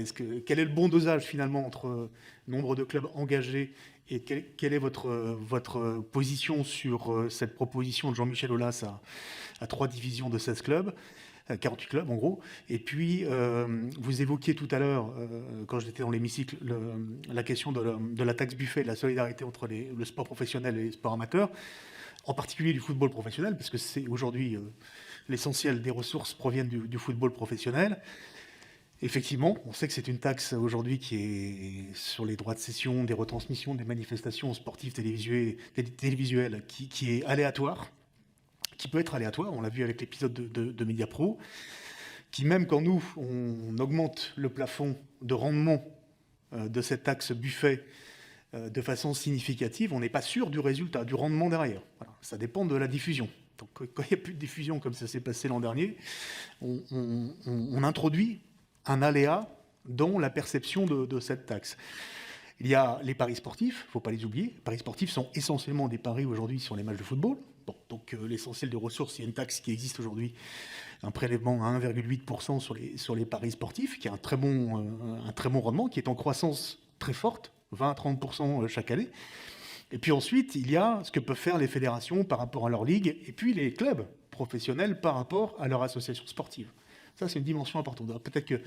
quel est le bon dosage finalement entre nombre de clubs engagés et quelle est votre position sur cette proposition de Jean-Michel Aulas à 3 divisions de 16 clubs? 48 clubs en gros. Et puis, vous évoquiez tout à l'heure, quand j'étais dans l'hémicycle, la question de la taxe Buffet, de la solidarité entre le sport professionnel et le sport amateur, en particulier du football professionnel, parce que c'est aujourd'hui l'essentiel des ressources proviennent du football professionnel. Effectivement, on sait que c'est une taxe aujourd'hui qui est sur les droits de cession, des retransmissions, des manifestations sportives télévisuelles qui est aléatoire, qui peut être aléatoire, on l'a vu avec l'épisode de Mediapro, qui même quand nous, on augmente le plafond de rendement de cette taxe Buffet de façon significative, on n'est pas sûr du résultat, du rendement derrière. Voilà, ça dépend de la diffusion. Donc quand il n'y a plus de diffusion, comme ça s'est passé l'an dernier, on introduit un aléa dans la perception de cette taxe. Il y a les paris sportifs, il ne faut pas les oublier. Les paris sportifs sont essentiellement des paris aujourd'hui sur les matchs de football. Bon, donc l'essentiel des ressources, il y a une taxe qui existe aujourd'hui, un prélèvement à 1,8% sur les paris sportifs, qui a un très bon rendement, qui est en croissance très forte, 20 à 30% chaque année. Et puis ensuite, il y a ce que peuvent faire les fédérations par rapport à leur ligue, et puis les clubs professionnels par rapport à leur association sportive. Ça, c'est une dimension importante. Alors, peut-être que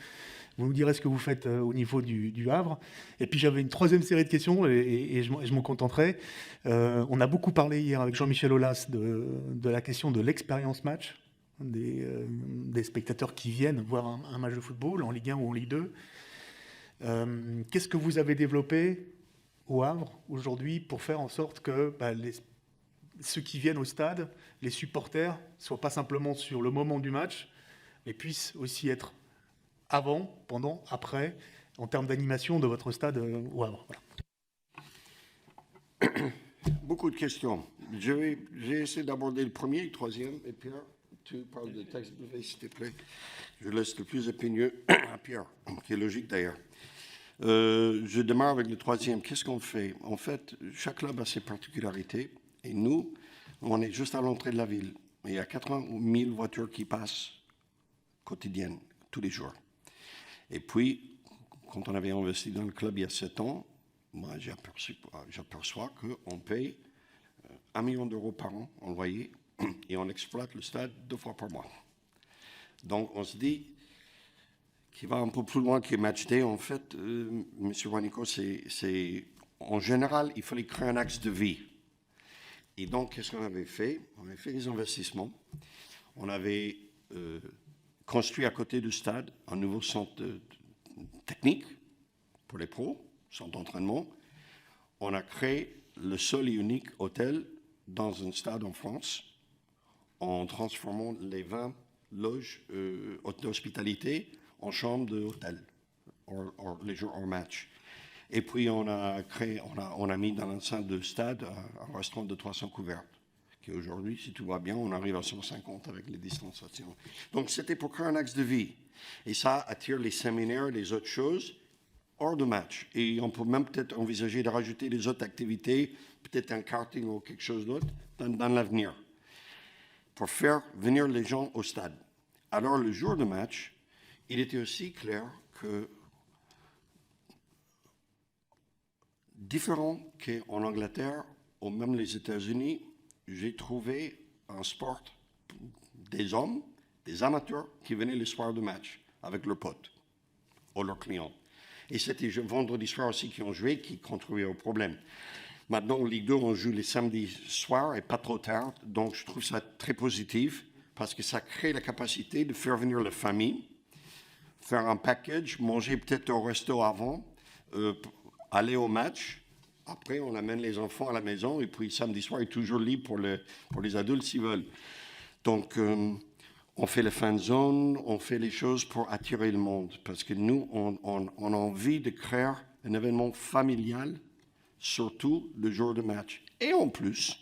vous nous direz ce que vous faites au niveau du Havre. Et puis j'avais une troisième série de questions et je m'en contenterai. On a beaucoup parlé hier avec Jean-Michel Aulas de la question de l'expérience match, des spectateurs qui viennent voir un match de football en Ligue 1 ou en Ligue 2. Qu'est-ce que vous avez développé au Havre aujourd'hui pour faire en sorte que ceux qui viennent au stade, les supporters, ne soient pas simplement sur le moment du match, mais puissent aussi être avant, pendant, après, en termes d'animation de votre stade au Havre. Voilà. Beaucoup de questions. J'ai essayé d'aborder le premier et le troisième. Et Pierre, tu parles de taxe Buffet, s'il te plaît. Je laisse le plus épineux à Pierre, qui est logique d'ailleurs. Je démarre avec le troisième. Qu'est-ce qu'on fait? En fait, chaque club a ses particularités. Et nous, on est juste à l'entrée de la ville. Il y a 80 000 voitures qui passent quotidiennes, tous les jours. Et puis, quand on avait investi dans le club il y a 7 ans, moi, j'aperçois qu'on paye 1 million d'euros par an en loyer et on exploite le stade 2 fois par mois. Donc, on se dit qu'il va un peu plus loin que match day. En fait, M. Juanico, en général, il fallait créer un axe de vie. Et donc, qu'est-ce qu'on avait fait? On avait fait des investissements. On avait construit à côté du stade un nouveau centre technique pour les pros, centre d'entraînement. On a créé le seul et unique hôtel dans un stade en France en transformant les 20 loges d'hospitalité en chambres d'hôtel les jours hors match. Et puis on a mis dans l'enceinte du stade un restaurant de 300 couverts. Qui aujourd'hui, si tout va bien, on arrive à 150 avec les distanciations. Donc c'était pour créer un axe de vie. Et ça attire les séminaires, les autres choses hors de match. Et on peut même peut-être envisager de rajouter des autres activités, peut-être un karting ou quelque chose d'autre dans l'avenir, pour faire venir les gens au stade. Alors le jour de match, il était aussi clair que, différent qu'en Angleterre ou même les États-Unis, j'ai trouvé un sport des hommes, des amateurs qui venaient le soir de match avec leurs potes ou leurs clients. Et c'était vendredi soir aussi qui ont joué, qui contribuaient au problème. Maintenant, en Ligue 2, on joue les samedis soirs et pas trop tard, donc je trouve ça très positif parce que ça crée la capacité de faire venir la famille, faire un package, manger peut-être au resto avant, aller au match. Après, on amène les enfants à la maison et puis samedi soir est toujours libre pour les adultes s'ils veulent. Donc, on fait le fan zone, on fait les choses pour attirer le monde parce que nous, on a envie de créer un événement familial, surtout le jour de match. Et en plus,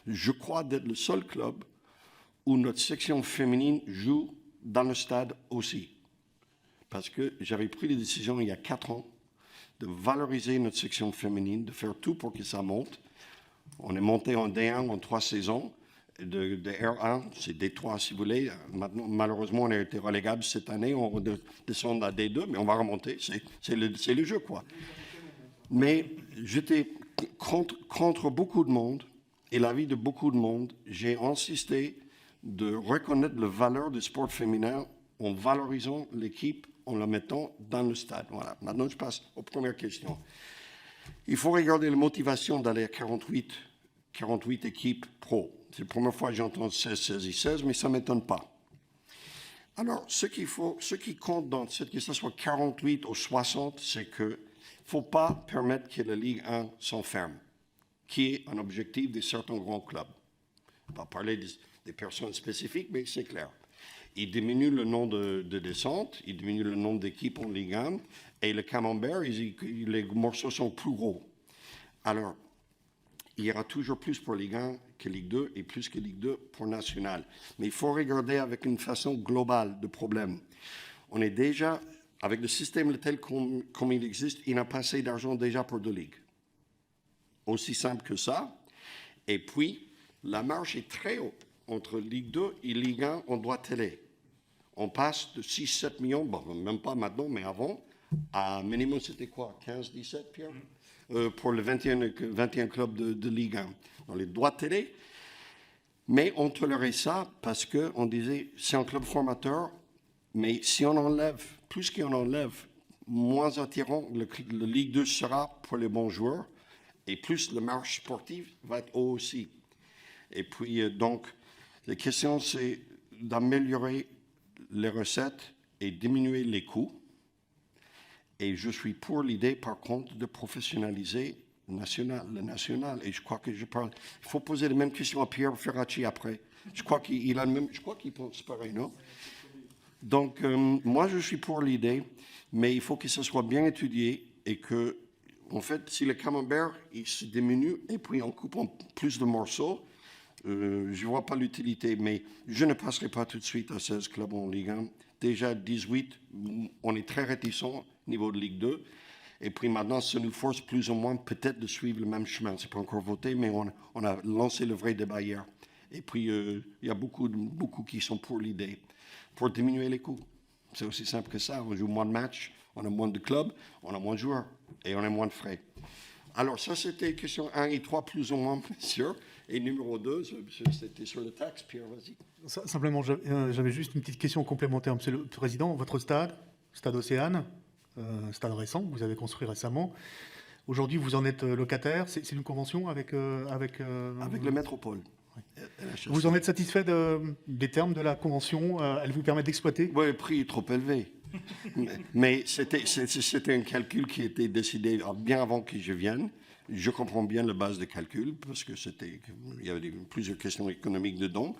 je crois d'être le seul club où notre section féminine joue dans le stade aussi. Parce que j'avais pris les décisions il y a 4 ans de valoriser notre section féminine, de faire tout pour que ça monte. On est monté en D1 en 3 saisons, de R1, c'est D3 si vous voulez. Maintenant, malheureusement, on a été relégable cette année, on descend à D2, mais on va remonter, c'est le jeu, quoi. Mais j'étais contre beaucoup de monde, et l'avis de beaucoup de monde, j'ai insisté de reconnaître la valeur du sport féminin en valorisant l'équipe, en la mettant dans le stade. Voilà. Maintenant, je passe aux premières questions. Il faut regarder la motivation d'aller à 48 équipes pro. C'est la première fois que j'entends 16, 16 et 16, mais ça ne m'étonne pas. Alors, ce qui compte dans que ce soit 48 ou 60, c'est qu'il ne faut pas permettre que la Ligue 1 s'enferme, qui est un objectif de certains grands clubs. On va parler des personnes spécifiques, mais c'est clair. Il diminue le nombre de descentes, il diminue le nombre d'équipes en Ligue 1, et le camembert, les morceaux sont plus gros. Alors, il y aura toujours plus pour Ligue 1 que Ligue 2 et plus que Ligue 2 pour National. Mais il faut regarder avec une façon globale de problème. On est déjà, avec le système tel comme il existe, il n'a pas assez d'argent déjà pour 2 ligues. Aussi simple que ça. Et puis, la marge est très haute entre Ligue 2 et Ligue 1 en droit télé. On passe de 6-7 millions, bon, même pas maintenant, mais avant, à minimum, c'était quoi, 15-17, Pierre, pour le 21 clubs de Ligue 1, dans les droits télé. Mais on tolérait ça parce qu'on disait, c'est un club formateur, mais si on enlève, plus qu'on enlève, moins attirant le Ligue 2 sera pour les bons joueurs, et plus la marge sportive va être haut aussi. Et puis, donc, la question, c'est d'améliorer les recettes et diminuer les coûts. Et je suis pour l'idée, par contre, de professionnaliser le national. Et je crois que il faut poser les mêmes questions à Pierre Ferracci après. Je crois qu'il pense pareil, non? Donc, moi, je suis pour l'idée, mais il faut que ce soit bien étudié et que, en fait, si le camembert, il se diminue et puis on coupe en plus de morceaux, je ne vois pas l'utilité, mais je ne passerai pas tout de suite à 16 clubs en Ligue 1. Déjà 18, on est très réticents au niveau de Ligue 2. Et puis maintenant, ça nous force plus ou moins peut-être de suivre le même chemin. Ce n'est pas encore voté, mais on a lancé le vrai débat hier. Et puis, il y a beaucoup qui sont pour l'idée, pour diminuer les coûts. C'est aussi simple que ça. On joue moins de matchs, on a moins de clubs, on a moins de joueurs et on a moins de frais. Alors ça, c'était question 1 et 3, plus ou moins sûr. Et numéro 2, c'était sur le taxe. Pierre, vas-y. Simplement, j'avais juste une petite question complémentaire, Monsieur le Président. Votre stade Océane, stade récent, que vous avez construit récemment. Aujourd'hui, vous en êtes locataire. C'est une convention avec le métropole. Vous en êtes satisfait des termes de la convention? Elle vous permet d'exploiter? Oui, le prix est trop élevé. Mais c'était un calcul qui était décidé bien avant que je vienne. Je comprends bien la base de calcul parce que il y avait plusieurs questions économiques dedans.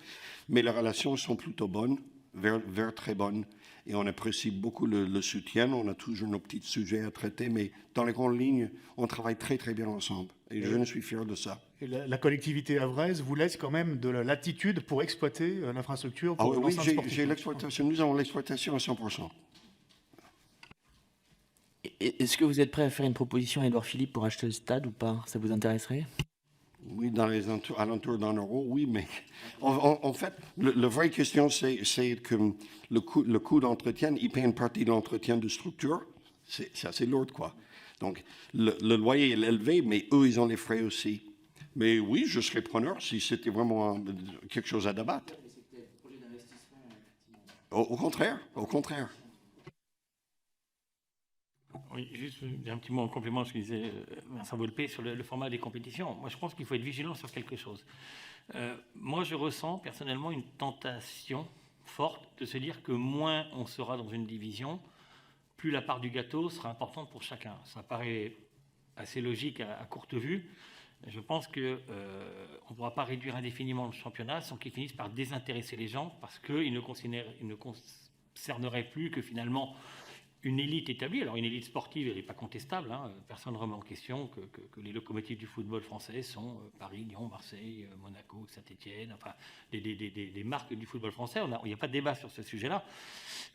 Mais les relations sont plutôt bonnes, vers très bonnes. Et on apprécie beaucoup le soutien. On a toujours nos petits sujets à traiter, mais dans les grandes lignes, on travaille très, très bien ensemble. Et je suis fier de ça. Et la collectivité havraise vous laisse quand même de la latitude pour exploiter l'infrastructure pour oui, sportif. j'ai l'exploitation. Nous avons l'exploitation à 100%. Est-ce que vous êtes prêt à faire une proposition à Édouard Philippe pour acheter le stade ou pas? Ça vous intéresserait? Oui, dans les alentours d'un euro, oui, mais en fait, la vraie question, c'est que le coût d'entretien, il paye une partie de l'entretien de structure. C'est assez lourd, quoi. Donc, le loyer est élevé, mais eux, ils ont les frais aussi. Mais oui, je serais preneur si c'était vraiment quelque chose à débattre. Au contraire, au contraire. Oui, juste un petit mot en complément à ce que disait Vincent Volpe sur le format des compétitions. Moi, je pense qu'il faut être vigilant sur quelque chose. Moi, je ressens personnellement une tentation forte de se dire que moins on sera dans une division, plus la part du gâteau sera importante pour chacun. Ça paraît assez logique à courte vue. Je pense qu'on ne pourra pas réduire indéfiniment le championnat sans qu'il finisse par désintéresser les gens parce qu'ils ne concerneraient plus que finalement une élite établie. Alors une élite sportive, elle n'est pas contestable, hein. Personne ne remet en question que les locomotives du football français sont Paris, Lyon, Marseille, Monaco, Saint-Etienne, enfin des marques du football français. Il n'y a pas de débat sur ce sujet-là.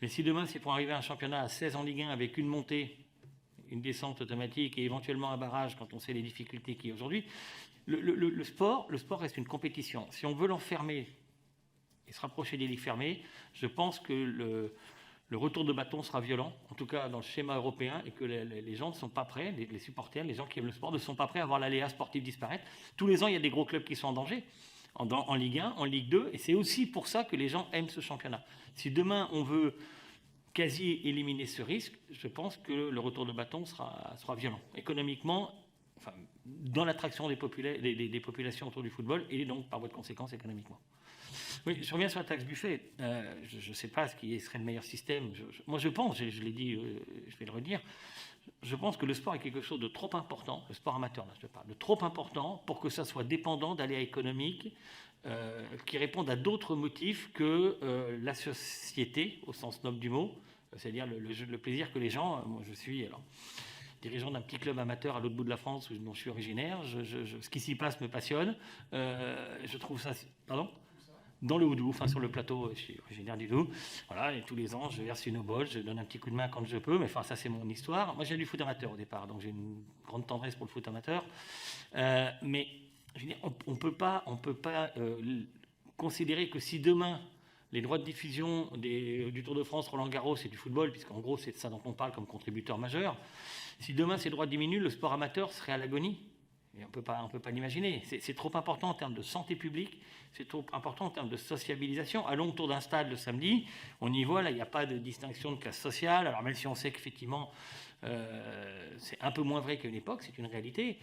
Mais si demain c'est pour arriver à un championnat à 16 en Ligue 1 avec une montée, une descente automatique et éventuellement un barrage quand on sait les difficultés qu'il y a aujourd'hui, le sport reste une compétition. Si on veut l'enfermer et se rapprocher des ligues fermées, je pense que le retour de bâton sera violent, en tout cas dans le schéma européen, et que les gens ne sont pas prêts, les supporters, les gens qui aiment le sport, ne sont pas prêts à voir l'aléa sportif disparaître. Tous les ans, il y a des gros clubs qui sont en danger, en Ligue 1, en Ligue 2, et c'est aussi pour ça que les gens aiment ce championnat. Si demain, on veut quasi éliminer ce risque, je pense que le retour de bâton sera violent. Économiquement, enfin, dans l'attraction des populations autour du football, et donc, par voie de conséquence, économiquement. Oui, je reviens sur la taxe Buffet. Je ne sais pas ce qui serait le meilleur système. Moi, je pense, je l'ai dit, je vais le redire, je pense que le sport est quelque chose de trop important, le sport amateur, là, je parle, de trop important pour que ça soit dépendant d'aléas économiques qui répondent à d'autres motifs que la société, au sens noble du mot, c'est-à-dire le plaisir que les gens... moi, je suis dirigeant d'un petit club amateur à l'autre bout de la France dont je suis originaire. Ce qui s'y passe me passionne. Je trouve ça... Pardon ? Dans le Haut-Doubs, enfin sur le plateau, je suis originaire du Doubs. Voilà, et tous les ans, je verse une obole, je donne un petit coup de main quand je peux, mais enfin, ça, c'est mon histoire. Moi, j'ai du foot amateur au départ, donc j'ai une grande tendresse pour le foot amateur. Mais je veux dire, on peut pas considérer que si demain, les droits de diffusion du Tour de France, Roland-Garros et du football, puisqu'en gros, c'est de ça dont on parle comme contributeur majeur, si demain ces droits diminuent, le sport amateur serait à l'agonie. Et on peut pas l'imaginer. C'est trop important en termes de santé publique, c'est trop important en termes de sociabilisation. Allons autour d'un stade le samedi, on y voit, là, il n'y a pas de distinction de classe sociale. Alors même si on sait qu'effectivement, c'est un peu moins vrai qu'à une époque, c'est une réalité.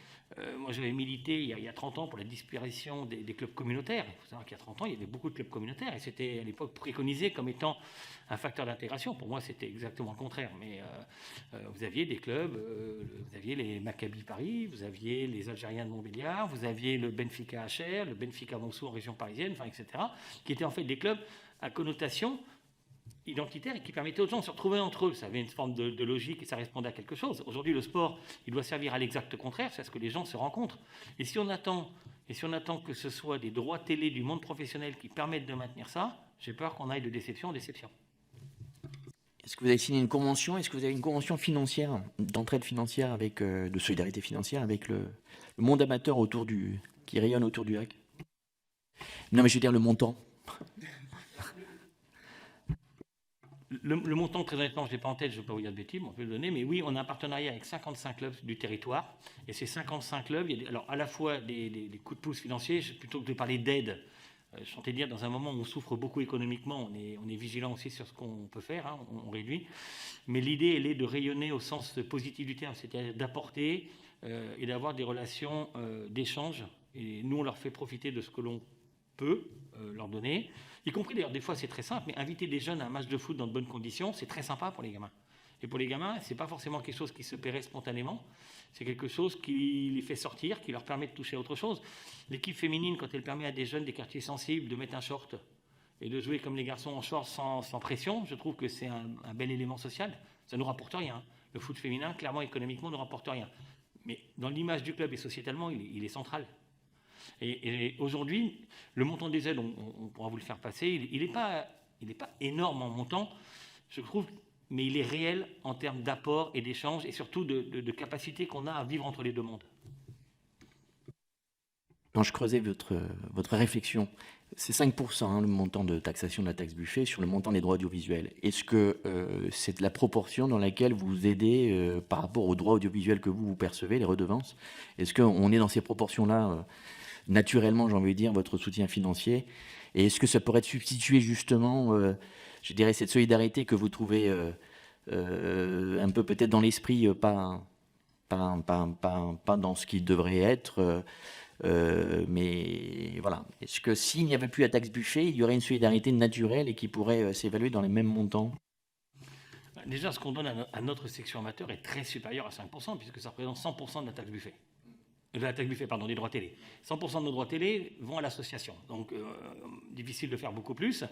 Moi, j'avais milité il y a 30 ans pour la disparition des clubs communautaires. Il faut savoir qu'il y a 30 ans, il y avait beaucoup de clubs communautaires et c'était à l'époque préconisé comme étant un facteur d'intégration. Pour moi, c'était exactement le contraire. Mais vous aviez des clubs, vous aviez les Maccabi Paris, vous aviez les Algériens de Montbéliard, vous aviez le Benfica HR, le Benfica Monceau en région parisienne, enfin, etc., qui étaient en fait des clubs à connotation identitaire et qui permettait aux gens de se retrouver entre eux. Ça avait une forme de logique et ça répondait à quelque chose. Aujourd'hui, le sport, il doit servir à l'exact contraire, c'est à ce que les gens se rencontrent. Et si on attend que ce soit des droits télé du monde professionnel qui permettent de maintenir ça, j'ai peur qu'on aille de déception en déception. Est-ce que vous avez signé une convention? Est-ce que vous avez une convention financière, d'entraide financière, de solidarité financière avec le monde amateur qui rayonne autour du HAC? Non, mais je veux dire le montant. Le montant, très honnêtement, je ne l'ai pas en tête, je ne vais pas vous dire de bêtises, on peut le donner, mais oui, on a un partenariat avec 55 clubs du territoire, et ces 55 clubs, il y a alors à la fois des coups de pouce financiers, plutôt que de parler d'aide, je tentais de dire, dans un moment où on souffre beaucoup économiquement, on est vigilant aussi sur ce qu'on peut faire, hein, on réduit, mais l'idée, elle est de rayonner au sens positif du terme, c'est-à-dire d'apporter et d'avoir des relations d'échange, et nous, on leur fait profiter de ce que l'on peut leur donner, y compris d'ailleurs, des fois c'est très simple, mais inviter des jeunes à un match de foot dans de bonnes conditions, c'est très sympa pour les gamins. Et pour les gamins, ce n'est pas forcément quelque chose qui se paierait spontanément, c'est quelque chose qui les fait sortir, qui leur permet de toucher à autre chose. L'équipe féminine, quand elle permet à des jeunes des quartiers sensibles de mettre un short et de jouer comme les garçons en short sans pression, je trouve que c'est un bel élément social. Ça ne nous rapporte rien. Le foot féminin, clairement, économiquement, ne rapporte rien. Mais dans l'image du club et sociétalement, il est central. Et aujourd'hui, le montant des aides, on pourra vous le faire passer, il n'est pas énorme en montant, je trouve, mais il est réel en termes d'apport et d'échange et surtout de capacité qu'on a à vivre entre les deux mondes. Quand je creusais votre réflexion, c'est 5% hein, le montant de taxation de la taxe Buffet sur le montant des droits audiovisuels. Est-ce que c'est de la proportion dans laquelle vous aidez par rapport aux droits audiovisuels que vous percevez, les redevances? Est-ce qu'on est dans ces proportions-là naturellement, j'ai envie de dire, votre soutien financier? Et est-ce que ça pourrait être substitué justement, je dirais, cette solidarité que vous trouvez un peu peut-être dans l'esprit, pas dans ce qui devrait être, mais voilà. Est-ce que s'il n'y avait plus la taxe Buffet, il y aurait une solidarité naturelle et qui pourrait s'évaluer dans les mêmes montants? Déjà, ce qu'on donne à notre section amateur est très supérieur à 5%, puisque ça représente 100% de la taxe Buffet. De la taxe Buffet, pardon, des droits télé. 100% de nos droits télé vont à l'association. Donc, difficile de faire beaucoup plus.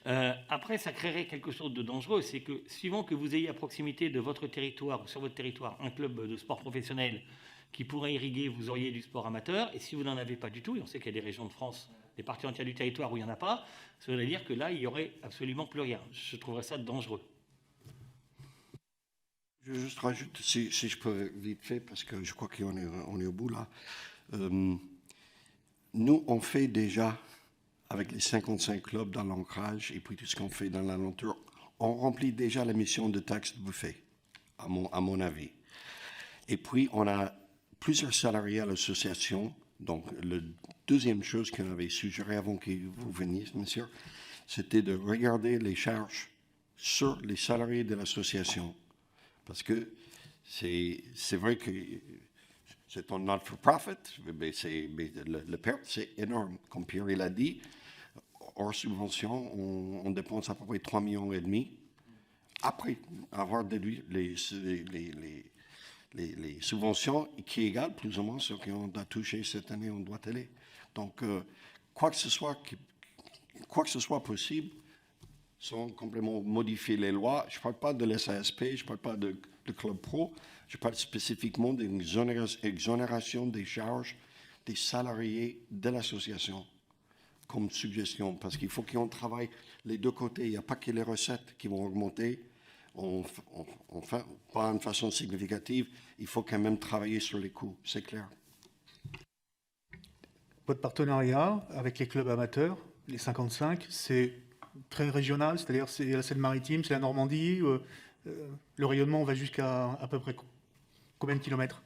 Après, ça créerait quelque chose de dangereux. C'est que, suivant que vous ayez à proximité de votre territoire ou sur votre territoire un club de sport professionnel qui pourrait irriguer, vous auriez du sport amateur. Et si vous n'en avez pas du tout, et on sait qu'il y a des régions de France, des parties entières du territoire où il n'y en a pas, ça voudrait dire que là, il n'y aurait absolument plus rien. Je trouverais ça dangereux. Je juste rajoute, si je peux vite fait, parce que je crois qu'on est au bout là. Nous, on fait déjà, avec les 55 clubs dans l'ancrage et puis tout ce qu'on fait dans l'alentour, on remplit déjà la mission de taxe Buffet, à mon avis. Et puis, on a plusieurs salariés à l'association. Donc, la deuxième chose qu'on avait suggéré avant que vous veniez, monsieur, c'était de regarder les charges sur les salariés de l'association. Parce que c'est vrai que c'est un not-for-profit, mais le perte, c'est énorme. Comme Pierre l'a dit, hors subvention, on dépense à peu près 3,5 millions. Après avoir déduit les subventions qui égalent plus ou moins ce qu'on a touché cette année en droit télé. Donc, quoi que ce soit possible, sans complètement modifier les lois. Je ne parle pas de l'SASP, je ne parle pas de Club Pro, je parle spécifiquement d'une exonération des charges des salariés de l'association, comme suggestion, parce qu'il faut qu'on travaille les deux côtés. Il n'y a pas que les recettes qui vont augmenter, pas d'une façon significative, il faut quand même travailler sur les coûts, c'est clair. Votre partenariat avec les clubs amateurs, les 55, c'est très régional, c'est-à-dire c'est la Seine-Maritime, c'est la Normandie. Le rayonnement va jusqu'à à peu près combien de kilomètres?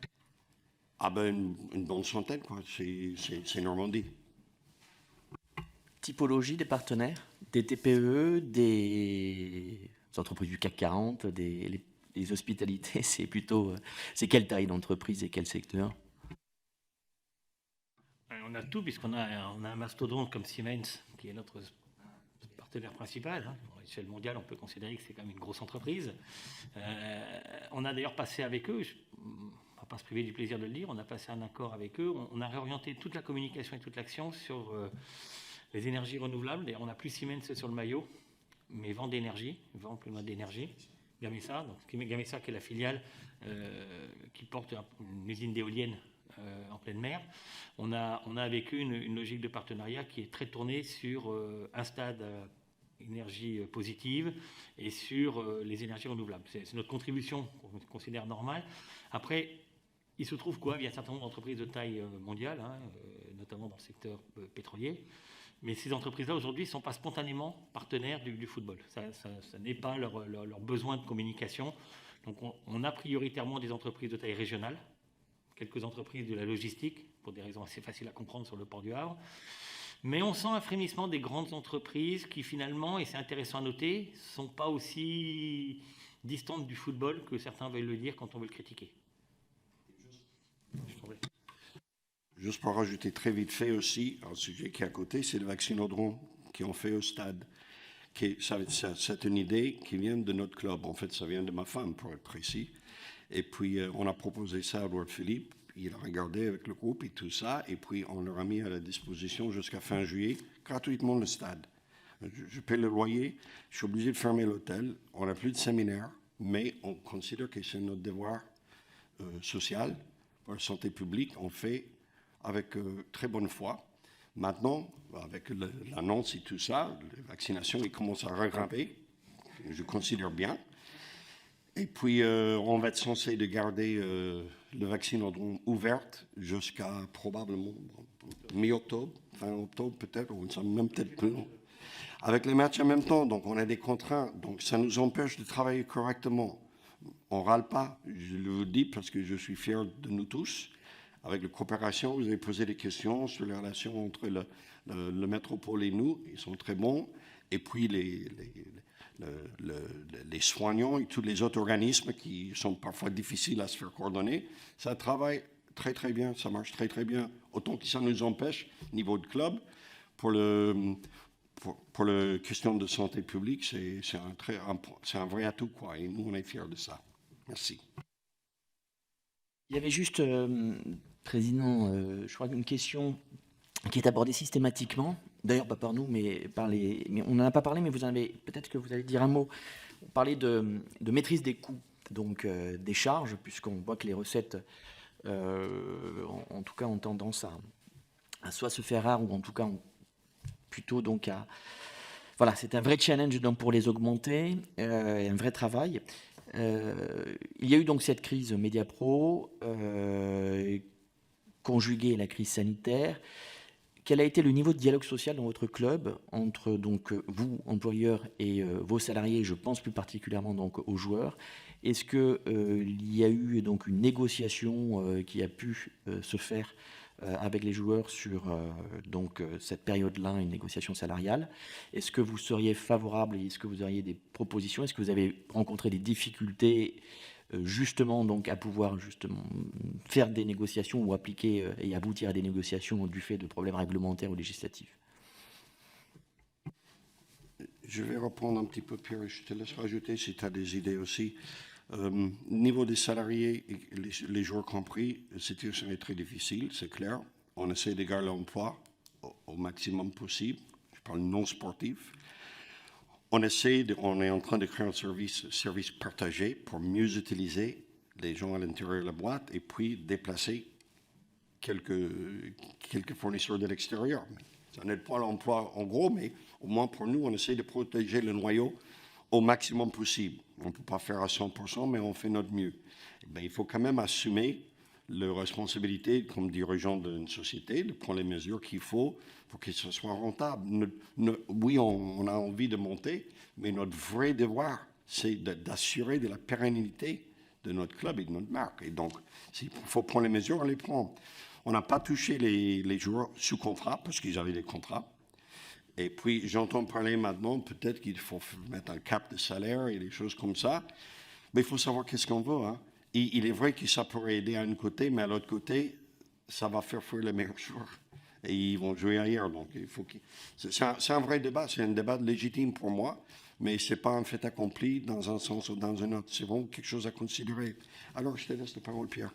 Ah ben une bonne centaine, quoi. C'est Normandie. Typologie des partenaires, des TPE, des entreprises du CAC 40, des hospitalités, c'est quelle taille d'entreprise et quel secteur? On a tout, puisqu'on a un mastodonte comme Siemens, qui est notre partenaire principal. Hein. À l'échelle mondiale, on peut considérer que c'est quand même une grosse entreprise. On a d'ailleurs passé avec eux, on ne va pas se priver du plaisir de le dire, on a passé un accord avec eux. On a réorienté toute la communication et toute l'action sur les énergies renouvelables. D'ailleurs, on n'a plus Siemens sur le maillot, mais Vent d'énergie, Vent plus loin d'énergie. Gamesa, Gamesa qui est la filiale qui porte une usine d'éoliennes en pleine mer. On a avec eux une logique de partenariat qui est très tournée sur un stade énergie positive et sur les énergies renouvelables. C'est notre contribution qu'on considère normale. Après, il se trouve il y a un certain nombre d'entreprises de taille mondiale, hein, notamment dans le secteur pétrolier, Mais ces entreprises-là, aujourd'hui, ne sont pas spontanément partenaires du football. Ça n'est pas leur besoin de communication. Donc, on a prioritairement des entreprises de taille régionale, quelques entreprises de la logistique, pour des raisons assez faciles à comprendre sur le port du Havre. Mais on sent un frémissement des grandes entreprises qui, finalement, et c'est intéressant à noter, ne sont pas aussi distantes du football que certains veulent le dire quand on veut le critiquer. Juste pour rajouter très vite fait aussi, un sujet qui est à côté, c'est le vaccinodrome qu'on fait au stade. C'est une idée qui vient de notre club. En fait, ça vient de ma femme, pour être précis. Et puis, on a proposé ça à Edouard Philippe. Il a regardé avec le groupe et tout ça. Et puis, on leur a mis à la disposition jusqu'à fin juillet, gratuitement, le stade. Je paie le loyer. Je suis obligé de fermer l'hôtel. On n'a plus de séminaire. Mais on considère que c'est notre devoir social pour la santé publique. On fait avec très bonne foi. Maintenant, avec l'annonce et tout ça, les vaccinations, ils commencent à regrimper. Je considère bien. Et puis, on va être censé de garder le vaccinodrome ouvert jusqu'à probablement mi-octobre, fin octobre peut-être, ou même peut-être plus long. Avec les matchs en même temps, donc on a des contraintes. Donc, ça nous empêche de travailler correctement. On ne râle pas, je le dis parce que je suis fier de nous tous. Avec la coopération, vous avez posé des questions sur les relations entre le métropole et nous. Ils sont très bons. Et puis, les soignants et tous les autres organismes qui sont parfois difficiles à se faire coordonner, ça travaille très, très bien. Ça marche très, très bien. Autant que ça nous empêche, au niveau de club, pour la question de santé publique, c'est un vrai atout, quoi. Et nous, on est fiers de ça. Merci. Il y avait juste, Président, je crois qu'une question qui est abordée systématiquement, d'ailleurs pas par nous, mais mais on n'en a pas parlé, mais peut-être que vous allez dire un mot. On parlait de maîtrise des coûts, donc des charges, puisqu'on voit que les recettes, en tout cas, ont tendance à soit se faire rares, ou en tout cas, plutôt donc à... Voilà, c'est un vrai challenge donc, pour les augmenter, un vrai travail. Il y a eu donc cette crise Mediapro, conjuguée à la crise sanitaire. Quel a été le niveau de dialogue social dans votre club entre donc vous, employeurs, et vos salariés? Je pense plus particulièrement donc aux joueurs. Est-ce que il y a eu donc une négociation qui a pu se faire avec les joueurs sur donc cette période-là, une négociation salariale? Est-ce que vous seriez favorable et est-ce que vous auriez des propositions? Est-ce que vous avez rencontré des difficultés justement donc à pouvoir justement faire des négociations ou appliquer et aboutir à des négociations du fait de problèmes réglementaires ou législatifs? Je vais reprendre un petit peu, Pierre, je te laisse rajouter si tu as des idées aussi. Niveau des salariés, les joueurs compris, la situation est très difficile, c'est clair. On essaie de garder l'emploi au maximum possible. Je parle non sportif. On est en train de créer un service partagé pour mieux utiliser les gens à l'intérieur de la boîte et puis déplacer quelques fournisseurs de l'extérieur. Ça n'aide pas l'emploi en gros, mais au moins pour nous, on essaie de protéger le noyau au maximum possible. On ne peut pas faire à 100%, mais on fait notre mieux. Il faut quand même assumer la responsabilité comme dirigeant d'une société, de prendre les mesures qu'il faut pour que ce soit rentable. Oui, on a envie de monter, mais notre vrai devoir, c'est d'assurer de la pérennité de notre club et de notre marque. Et donc, s'il faut prendre les mesures, on les prend. On n'a pas touché les joueurs sous contrat, parce qu'ils avaient des contrats. Et puis, j'entends parler maintenant, peut-être qu'il faut mettre un cap de salaire et des choses comme ça. Mais il faut savoir qu'est-ce qu'on veut. Hein. Et il est vrai que ça pourrait aider à un côté, mais à l'autre côté, ça va faire fuir les meilleurs joueurs. Et ils vont jouer ailleurs. Donc, c'est un vrai débat. C'est un débat légitime pour moi, mais ce n'est pas un fait accompli dans un sens ou dans un autre. C'est vraiment quelque chose à considérer. Alors, je te laisse la parole, Pierre.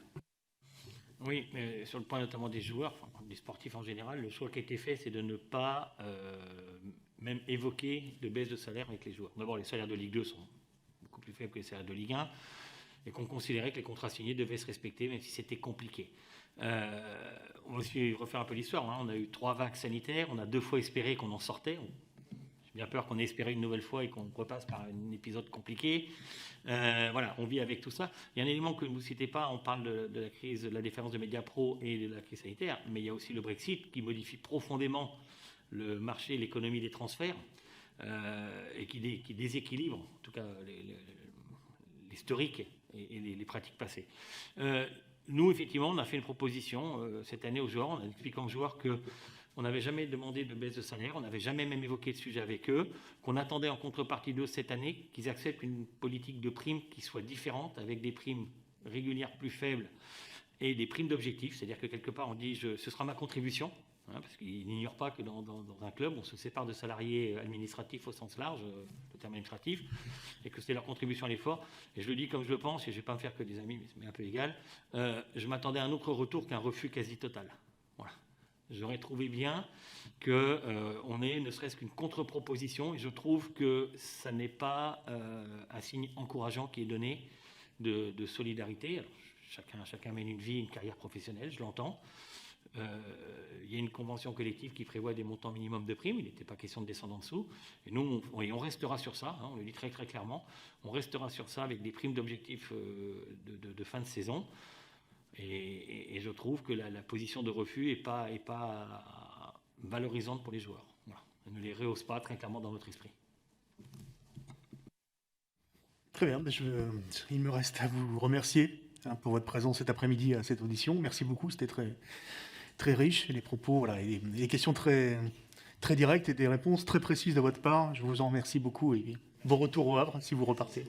Oui, mais sur le point notamment des joueurs, enfin, des sportifs en général, le choix qui a été fait, c'est de ne pas même évoquer de baisse de salaire avec les joueurs. D'abord, les salaires de Ligue 2 sont beaucoup plus faibles que les salaires de Ligue 1, et qu'on considérait que les contrats signés devaient se respecter, même si c'était compliqué. On va aussi refaire un peu l'histoire. Hein. On a eu 3 vagues sanitaires, on a 2 fois espéré qu'on en sortait. J'ai bien peur qu'on ait espéré une nouvelle fois et qu'on repasse par un épisode compliqué. Voilà, on vit avec tout ça. Il y a un élément que vous ne citez pas, on parle de la crise, de la déférence de Mediapro et de la crise sanitaire, mais il y a aussi le Brexit qui modifie profondément le marché, l'économie des transferts, et qui déséquilibre, en tout cas, l'historique et les pratiques passées. Nous, effectivement, on a fait une proposition cette année aux joueurs, en expliquant aux joueurs qu'on n'avait jamais demandé de baisse de salaire, on n'avait jamais même évoqué le sujet avec eux, qu'on attendait en contrepartie d'eux cette année qu'ils acceptent une politique de primes qui soit différente, avec des primes régulières plus faibles et des primes d'objectifs, c'est-à-dire que quelque part on dit ce sera ma contribution, hein, parce qu'ils n'ignorent pas que dans un club on se sépare de salariés administratifs au sens large, le terme administratif, et que c'est leur contribution à l'effort. Et je le dis comme je le pense, et je ne vais pas me faire que des amis, mais c'est un peu égal, je m'attendais à un autre retour qu'un refus quasi total. Voilà. J'aurais trouvé bien qu'on ait ne serait-ce qu'une contre-proposition, et je trouve que ça n'est pas un signe encourageant qui est donné de solidarité. Alors, chacun mène une vie, une carrière professionnelle, je l'entends. Il y a une convention collective qui prévoit des montants minimums de primes, il n'était pas question de descendre en dessous. Et nous, on restera sur ça, hein, on le dit très très clairement, on restera sur ça avec des primes d'objectifs de fin de saison. Et je trouve que la position de refus n'est pas valorisante pour les joueurs. Voilà. Elle ne les rehausse pas très clairement dans notre esprit. Très bien, il me reste à vous remercier pour votre présence cet après-midi à cette audition. Merci beaucoup, c'était très, très riche, les propos, voilà, et les questions très, très directes et des réponses très précises de votre part. Je vous en remercie beaucoup et bon retour au Havre si vous repartez.